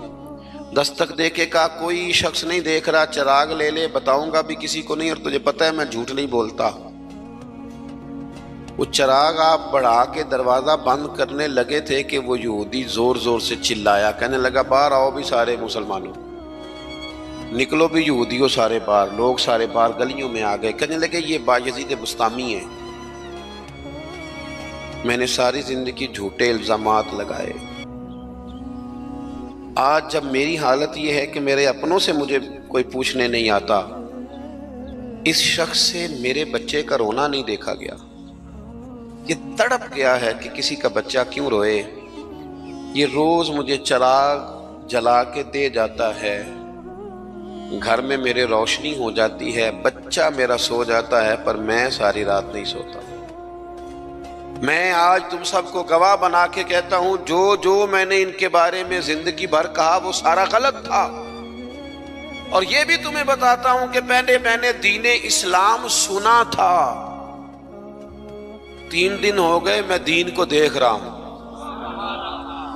دستک دے کے کہا کوئی شخص نہیں دیکھ رہا، چراغ لے لے، بتاؤں گا بھی کسی کو نہیں، اور تجھے پتہ ہے میں جھوٹ نہیں بولتا۔ وہ چراغ آپ بڑھا کے دروازہ بند کرنے لگے تھے کہ وہ یہودی زور زور سے چلایا، کہنے لگا باہر آؤ بھی سارے مسلمانوں، نکلو بھی یہودیوں سارے باہر۔ لوگ سارے باہر گلیوں میں آ گئے، کہنے لگے یہ بایزید بسطامی ہے، میں نے ساری زندگی جھوٹے الزامات لگائے، آج جب میری حالت یہ ہے کہ میرے اپنوں سے مجھے کوئی پوچھنے نہیں آتا، اس شخص سے میرے بچے کا رونا نہیں دیکھا گیا، یہ تڑپ گیا ہے کہ کسی کا بچہ کیوں روئے، یہ روز مجھے چراغ جلا کے دے جاتا ہے، گھر میں میرے روشنی ہو جاتی ہے، بچہ میرا سو جاتا ہے، پر میں ساری رات نہیں سوتا۔ میں آج تم سب کو گواہ بنا کے کہتا ہوں، جو میں نے ان کے بارے میں زندگی بھر کہا وہ سارا غلط تھا، اور یہ بھی تمہیں بتاتا ہوں کہ پہلے میں نے دین اسلام سنا تھا، 3 دن ہو گئے میں دین کو دیکھ رہا ہوں،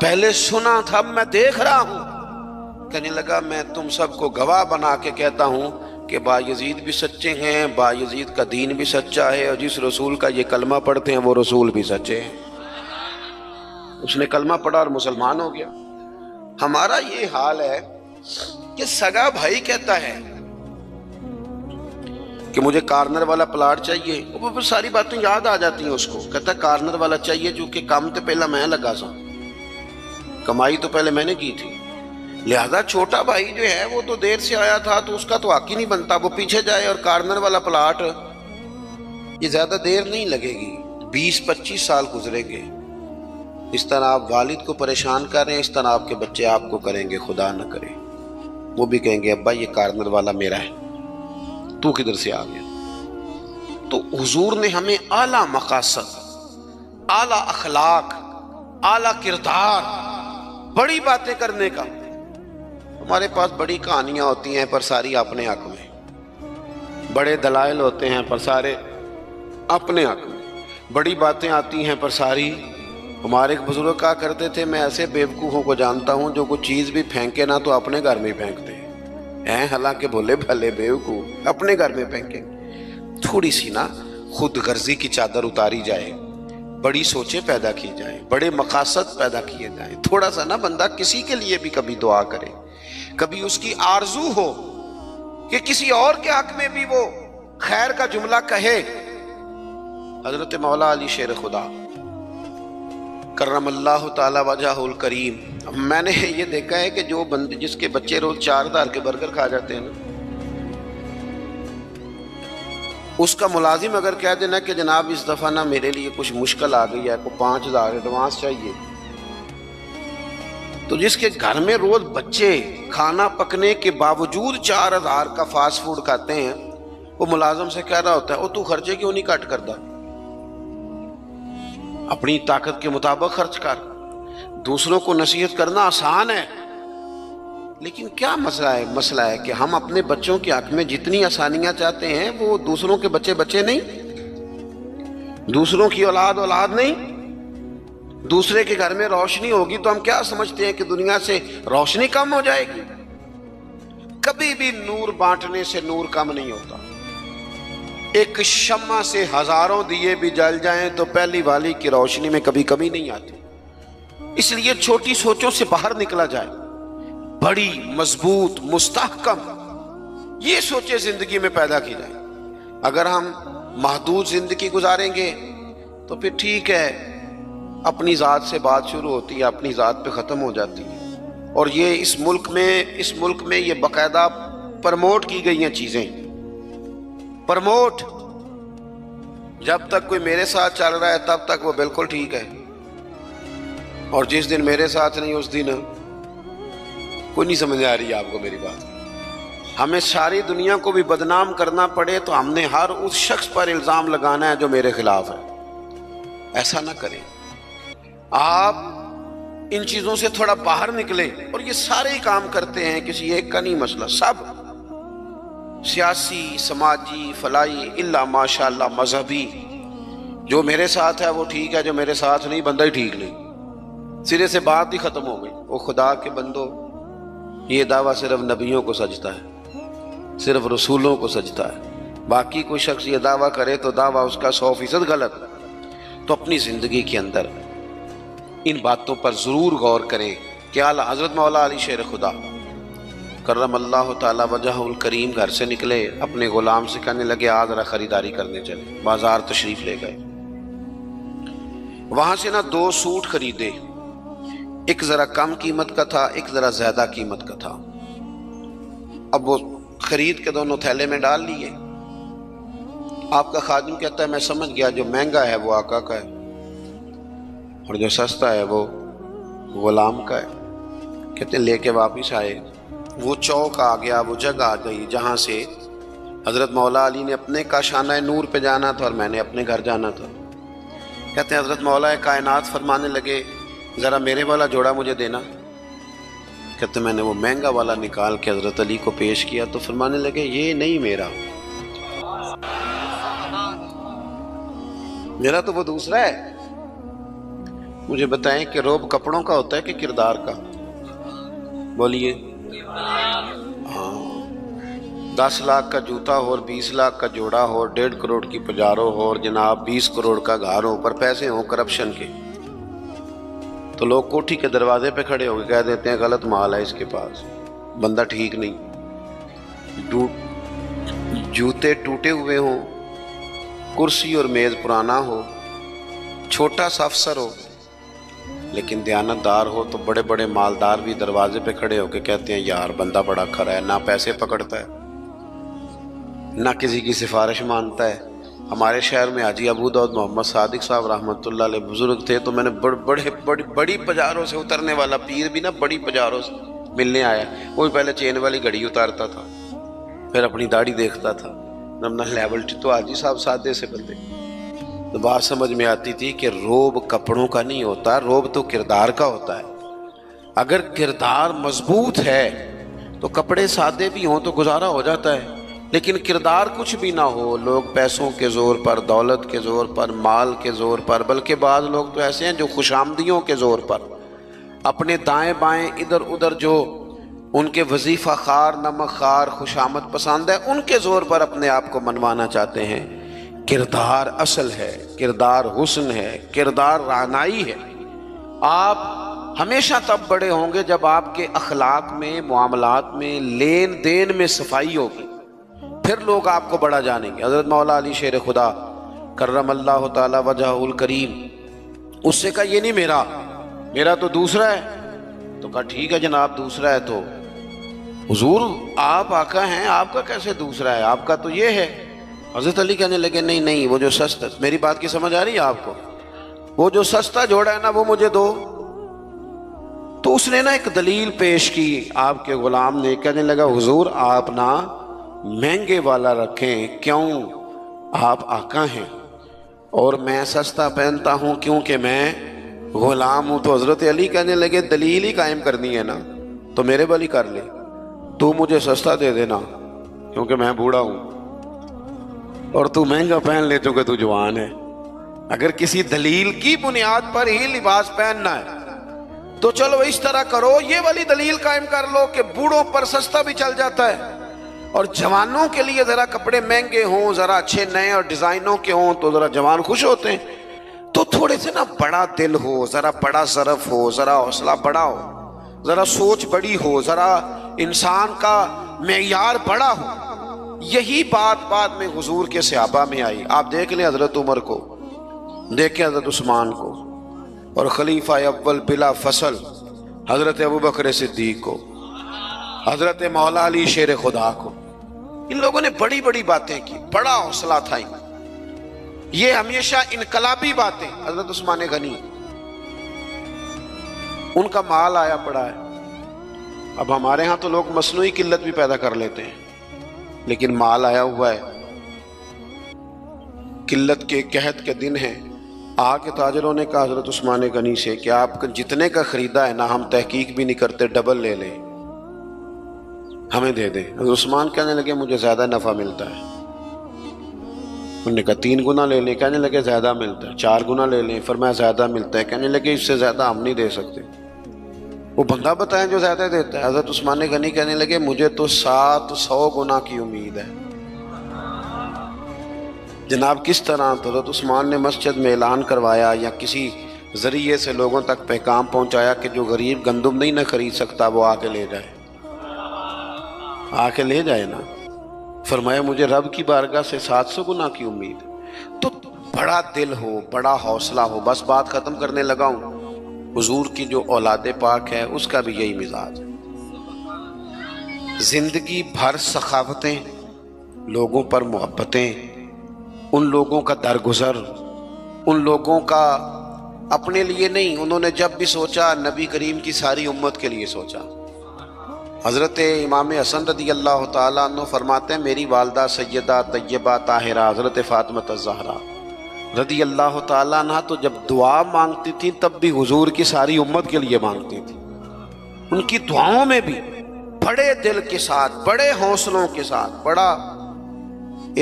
پہلے سنا تھا اب میں دیکھ رہا ہوں۔ کہنے لگا میں تم سب کو گواہ بنا کے کہتا ہوں کہ بایزید بھی سچے ہیں، بایزید کا دین بھی سچا ہے، اور جس رسول کا یہ کلمہ پڑھتے ہیں وہ رسول بھی سچے ہیں۔ اس نے کلمہ پڑھا اور مسلمان ہو گیا۔ ہمارا یہ حال ہے کہ سگا بھائی کہتا ہے کہ مجھے کارنر والا پلاٹ چاہیے، وہ پھر ساری باتیں یاد آ جاتی ہیں اس کو، کہتا ہے کارنر والا چاہیے چونکہ کام تو پہلا میں لگا سا، کمائی تو پہلے میں نے کی تھی، لہذا چھوٹا بھائی جو ہے وہ تو دیر سے آیا تھا تو اس کا تو حق ہی نہیں بنتا، وہ پیچھے جائے، اور کارنر والا پلاٹ یہ زیادہ دیر نہیں لگے گی، 20-25 سال گزریں گے۔ اس طرح آپ والد کو پریشان کر رہے ہیں، اس طرح آپ کے بچے آپ کو کریں گے، خدا نہ کرے، وہ بھی کہیں گے ابا یہ کارنر والا میرا ہے، تو کدھر سے آ گیا۔ تو حضور نے ہمیں اعلیٰ مقاصد، اعلیٰ اخلاق، اعلیٰ کردار، بڑی باتیں کرنے کا۔ ہمارے پاس بڑی کہانیاں ہوتی ہیں پر ساری اپنے حق میں، بڑے دلائل ہوتے ہیں پر سارے اپنے حق میں، بڑی باتیں آتی ہیں پر ساری۔ ہمارے ایک بزرگ کہا کرتے تھے میں ایسے بیوقوفوں کو جانتا ہوں جو کوئی چیز بھی پھینکے نہ تو اپنے گھر میں پھینکتے ہیں، حالانکہ بھولے بھلے بیوقوف اپنے گھر میں پھینکیں۔ تھوڑی سی نا خود غرضی کی چادر اتاری جائے، بڑی سوچیں پیدا کی جائیں، بڑے مقاصد پیدا کیے جائیں، تھوڑا سا نا بندہ کسی کے لیے بھی کبھی دعا کرے، کبھی اس کی آرزو ہو کہ کسی اور کے حق میں بھی وہ خیر کا جملہ کہے۔ حضرت مولا علی شیر خدا کرم اللہ تعالی وجہہ الکریم، میں نے یہ دیکھا ہے کہ جو بندے جس کے بچے روز 4,000 کے برگر کھا جاتے ہیں نا، اس کا ملازم اگر کہہ دینا کہ جناب اس دفعہ نا میرے لیے کچھ مشکل آ گئی ہے، کو 5,000 ایڈوانس چاہیے، تو جس کے گھر میں روز بچے کھانا پکنے کے باوجود 4,000 کا فاسٹ فوڈ کھاتے ہیں، وہ ملازم سے کہہ رہا ہوتا ہے تو خرچے کیوں نہیں کٹ کرتا، اپنی طاقت کے مطابق خرچ کر۔ دوسروں کو نصیحت کرنا آسان ہے، لیکن کیا مسئلہ ہے کہ ہم اپنے بچوں کے حق میں جتنی آسانیاں چاہتے ہیں وہ دوسروں کے بچے نہیں، دوسروں کی اولاد نہیں۔ دوسرے کے گھر میں روشنی ہوگی تو ہم کیا سمجھتے ہیں کہ دنیا سے روشنی کم ہو جائے گی؟ کبھی بھی نور بانٹنے سے نور کم نہیں ہوتا۔ ایک شمع سے ہزاروں دیے بھی جل جائیں تو پہلی والی کی روشنی میں کبھی کمی نہیں آتی. اس لیے چھوٹی سوچوں سے باہر نکلا جائے، بڑی مضبوط مستحکم یہ سوچیں زندگی میں پیدا کی جائیں. اگر ہم محدود زندگی گزاریں گے تو پھر ٹھیک ہے، اپنی ذات سے بات شروع ہوتی ہے، اپنی ذات پہ ختم ہو جاتی ہے. اور یہ اس ملک میں یہ باقاعدہ پرموٹ کی گئی ہیں چیزیں. پرموٹ، جب تک کوئی میرے ساتھ چل رہا ہے تب تک وہ بالکل ٹھیک ہے، اور جس دن میرے ساتھ نہیں اس دن کوئی نہیں سمجھ آ رہی آپ کو میری بات. ہمیں ساری دنیا کو بھی بدنام کرنا پڑے تو ہم نے ہر اس شخص پر الزام لگانا ہے جو میرے خلاف ہے. ایسا نہ کریں. آپ ان چیزوں سے تھوڑا باہر نکلیں. اور یہ سارے ہی کام کرتے ہیں، کسی ایک کا نہیں مسئلہ، سب سیاسی، سماجی، فلاحی، الا ماشاء اللہ مذہبی. جو میرے ساتھ ہے وہ ٹھیک ہے، جو میرے ساتھ نہیں بندہ ہی ٹھیک نہیں. سرے سے بات ہی ختم ہو گئی. وہ خدا کے بندو، یہ دعویٰ صرف نبیوں کو سجتا ہے، صرف رسولوں کو سجتا ہے. باقی کوئی شخص یہ دعویٰ کرے تو دعویٰ اس کا 100% غلط. تو اپنی زندگی کے اندر ان باتوں پر ضرور غور کریں کہ اعلیٰ حضرت مولا علی شیر خدا کرم اللہ تعالی وجہ الکریم گھر سے نکلے، اپنے غلام سے کہنے لگے آج ذرا خریداری کرنے چلے. بازار تشریف لے گئے. وہاں سے 2 سوٹ خریدے. ایک ذرا کم قیمت کا تھا، ایک ذرا زیادہ قیمت کا تھا. اب وہ خرید کے دونوں تھیلے میں ڈال لیے. آپ کا خادم کہتا ہے میں سمجھ گیا جو مہنگا ہے وہ آقا کا ہے اور جو سستا ہے وہ غلام کا ہے. کہتے ہیں لے کے واپس آئے. وہ چوک آ گیا، وہ جگہ آ گئی جہاں سے حضرت مولا علی نے اپنے کاشانہ نور پہ جانا تھا اور میں نے اپنے گھر جانا تھا. کہتے ہیں حضرت مولا کائنات فرمانے لگے ذرا میرے والا جوڑا مجھے دینا. کہتے میں نے وہ مہنگا والا نکال کے حضرت علی کو پیش کیا تو فرمانے لگے یہ نہیں میرا تو وہ دوسرا ہے. مجھے بتائیں کہ روب کپڑوں کا ہوتا ہے کہ کردار کا؟ بولیے. ہاں، 10 لاکھ کا جوتا ہو اور 20 لاکھ کا جوڑا ہو، 1.5 کروڑ کی پجارو ہو اور جناب 20 کروڑ کا گھر ہو، پر پیسے ہوں کرپشن کے، تو لوگ کوٹھی کے دروازے پہ کھڑے ہو کے کہہ دیتے ہیں غلط مال ہے اس کے پاس، بندہ ٹھیک نہیں. جوتے ٹوٹے ہوئے ہوں، کرسی اور میز پرانا ہو، چھوٹا سا افسر ہو لیکن دیانتدار ہو، تو بڑے بڑے مالدار بھی دروازے پہ کھڑے ہو کے کہتے ہیں یار بندہ بڑا کھرا ہے، نہ پیسے پکڑتا ہے نہ کسی کی سفارش مانتا ہے. ہمارے شہر میں حاجی ابو داؤد محمد صادق صاحب رحمۃ اللہ علیہ بزرگ تھے، تو میں نے بڑی پجاروں سے اترنے والا پیر بھی بڑی پجاروں سے ملنے آیا. وہ پہلے چین والی گھڑی اتارتا تھا، پھر اپنی داڑھی دیکھتا تھا. نمنا لیول تو حاجی صاحب سادے سے بندے. تو بات سمجھ میں آتی تھی کہ روب کپڑوں کا نہیں ہوتا، روب تو کردار کا ہوتا ہے. اگر کردار مضبوط ہے تو کپڑے سادے بھی ہوں تو گزارا ہو جاتا ہے، لیکن کردار کچھ بھی نہ ہو، لوگ پیسوں کے زور پر، دولت کے زور پر، مال کے زور پر، بلکہ بعض لوگ تو ایسے ہیں جو خوشامدیوں کے زور پر اپنے دائیں بائیں ادھر ادھر جو ان کے وظیفہ خار، نمک خار، خوشامد پسند ہے، ان کے زور پر اپنے آپ کو منوانا چاہتے ہیں. کردار اصل ہے، کردار حسن ہے، کردار رعنائی ہے. آپ ہمیشہ تب بڑے ہوں گے جب آپ کے اخلاق میں، معاملات میں، لین دین میں صفائی ہوگی، پھر لوگ آپ کو بڑا جانیں گے. حضرت مولا علی شیر خدا کرم اللہ تعالی وجہ الکریم، اس سے کہا یہ نہیں میرا تو دوسرا ہے. تو کہا ٹھیک ہے جناب دوسرا ہے تو حضور آپ آقا ہیں، آپ کا کیسے دوسرا ہے، آپ کا تو یہ ہے. حضرت علی کہنے لگے نہیں وہ جو سستا، میری بات کی سمجھ آ رہی ہے آپ کو، وہ جو سستا جوڑا ہے نا وہ مجھے دو. تو اس نے ایک دلیل پیش کی آپ کے غلام نے. کہنے لگا حضور آپ مہنگے والا رکھیں، کیوں؟ آپ آقا ہیں اور میں سستا پہنتا ہوں کیونکہ میں غلام ہوں. تو حضرت علی کہنے لگے دلیل ہی قائم کرنی ہے نا تو میرے والی کر لے، تو مجھے سستا دے دینا کیونکہ میں بوڑھا ہوں اور تو مہنگا پہن لے چونکہ تو جوان ہے. اگر کسی دلیل کی بنیاد پر ہی لباس پہننا ہے تو چلو اس طرح کرو، یہ والی دلیل قائم کر لو کہ بوڑھوں پر سستا بھی چل جاتا ہے اور جوانوں کے لیے ذرا کپڑے مہنگے ہوں، ذرا اچھے نئے اور ڈیزائنوں کے ہوں تو ذرا جوان خوش ہوتے ہیں. تو تھوڑے سے نا بڑا دل ہو، ذرا بڑا ظرف ہو، ذرا حوصلہ بڑا ہو، ذرا سوچ بڑی ہو، ذرا انسان کا معیار بڑا ہو. یہی بات میں حضور کے صحابہ میں آئی. آپ دیکھ لیں حضرت عمر کو، دیکھیں حضرت عثمان کو، اور خلیفہ اول بلا فصل حضرت ابوبکر صدیق کو، حضرت مولا علی شیر خدا کو. ان لوگوں نے بڑی بڑی باتیں کی، بڑا حوصلہ تھا. یہ ہمیشہ انقلابی باتیں. حضرت عثمان غنی، ان کا مال آیا پڑا ہے. اب ہمارے ہاں تو لوگ مصنوعی قلت بھی پیدا کر لیتے ہیں، لیکن مال آیا ہوا ہے. قلت کے قحط کے دن ہیں. آ کے تاجروں نے کہا حضرت عثمان غنی سے کہ آپ جتنے کا خریدا ہے نا، ہم تحقیق بھی نہیں کرتے، ڈبل لے لیں، ہمیں دے دیں. حضرت عثمان کہنے لگے مجھے زیادہ نفع ملتا ہے. انہوں نے کہا 3 گنا لے لیں. کہنے لگے زیادہ ملتا ہے. 4 گنا لے لیں. فرمایا زیادہ ملتا ہے. کہنے لگے اس سے زیادہ ہم نہیں دے سکتے. وہ بندہ بتائیں جو زیادہ دیتا ہے. حضرت عثمان غنی کہنے لگے مجھے تو 700 گنا کی امید ہے. جناب کس طرح؟ تو حضرت عثمان نے مسجد میں اعلان کروایا یا کسی ذریعے سے لوگوں تک پیغام پہنچایا کہ جو غریب گندم نہیں نہ خرید سکتا وہ آ کے لے جائے، آ کے لے جائے نا. فرمایا مجھے رب کی بارگاہ سے 700 گنا کی امید. تو بڑا دل ہو، بڑا حوصلہ ہو. بس بات ختم کرنے لگا ہوں. حضور کی جو اولاد پاک ہے اس کا بھی یہی مزاج ہے. زندگی بھر سخاوتیں، لوگوں پر محبتیں، ان لوگوں کا درگزر، ان لوگوں کا اپنے لیے نہیں. انہوں نے جب بھی سوچا نبی کریم کی ساری امت کے لیے سوچا. حضرت امام حسن رضی اللہ تعالیٰ عنہ فرماتے ہیں میری والدہ سیدہ طیبہ طاہرہ حضرت فاطمہ الزہرا رضی اللہ تعالیٰ عنہ تو جب دعا مانگتی تھی تب بھی حضور کی ساری امت کے لیے مانگتی تھی. ان کی دعاؤں میں بھی بڑے دل کے ساتھ، بڑے حوصلوں کے ساتھ، بڑا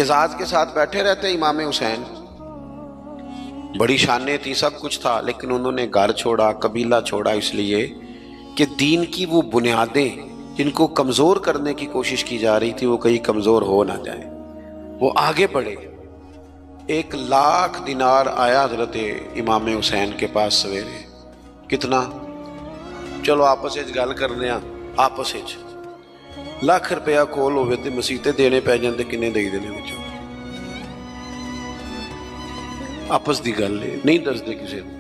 اعزاز کے ساتھ بیٹھے رہتے. امام حسین بڑی شانیں تھی، سب کچھ تھا، لیکن انہوں نے گھر چھوڑا، قبیلہ چھوڑا، اس لیے کہ دین کی وہ بنیادیں جن کو کمزور کرنے کی کوشش کی جا رہی تھی وہ کہیں کمزور ہو نہ جائیں. وہ آگے بڑھے. 1,00,000 دینار آیا حضرت امام حسین کے پاس سویرے. کتنا؟ چلو آپس گل کرنے ہیں. آپس 1,00,000 روپیہ کول ہوئے تو مسیطے دینے پی جاندے، کنے دے دینے بچوں؟ آپس دی گل نہیں دستے کسی کو.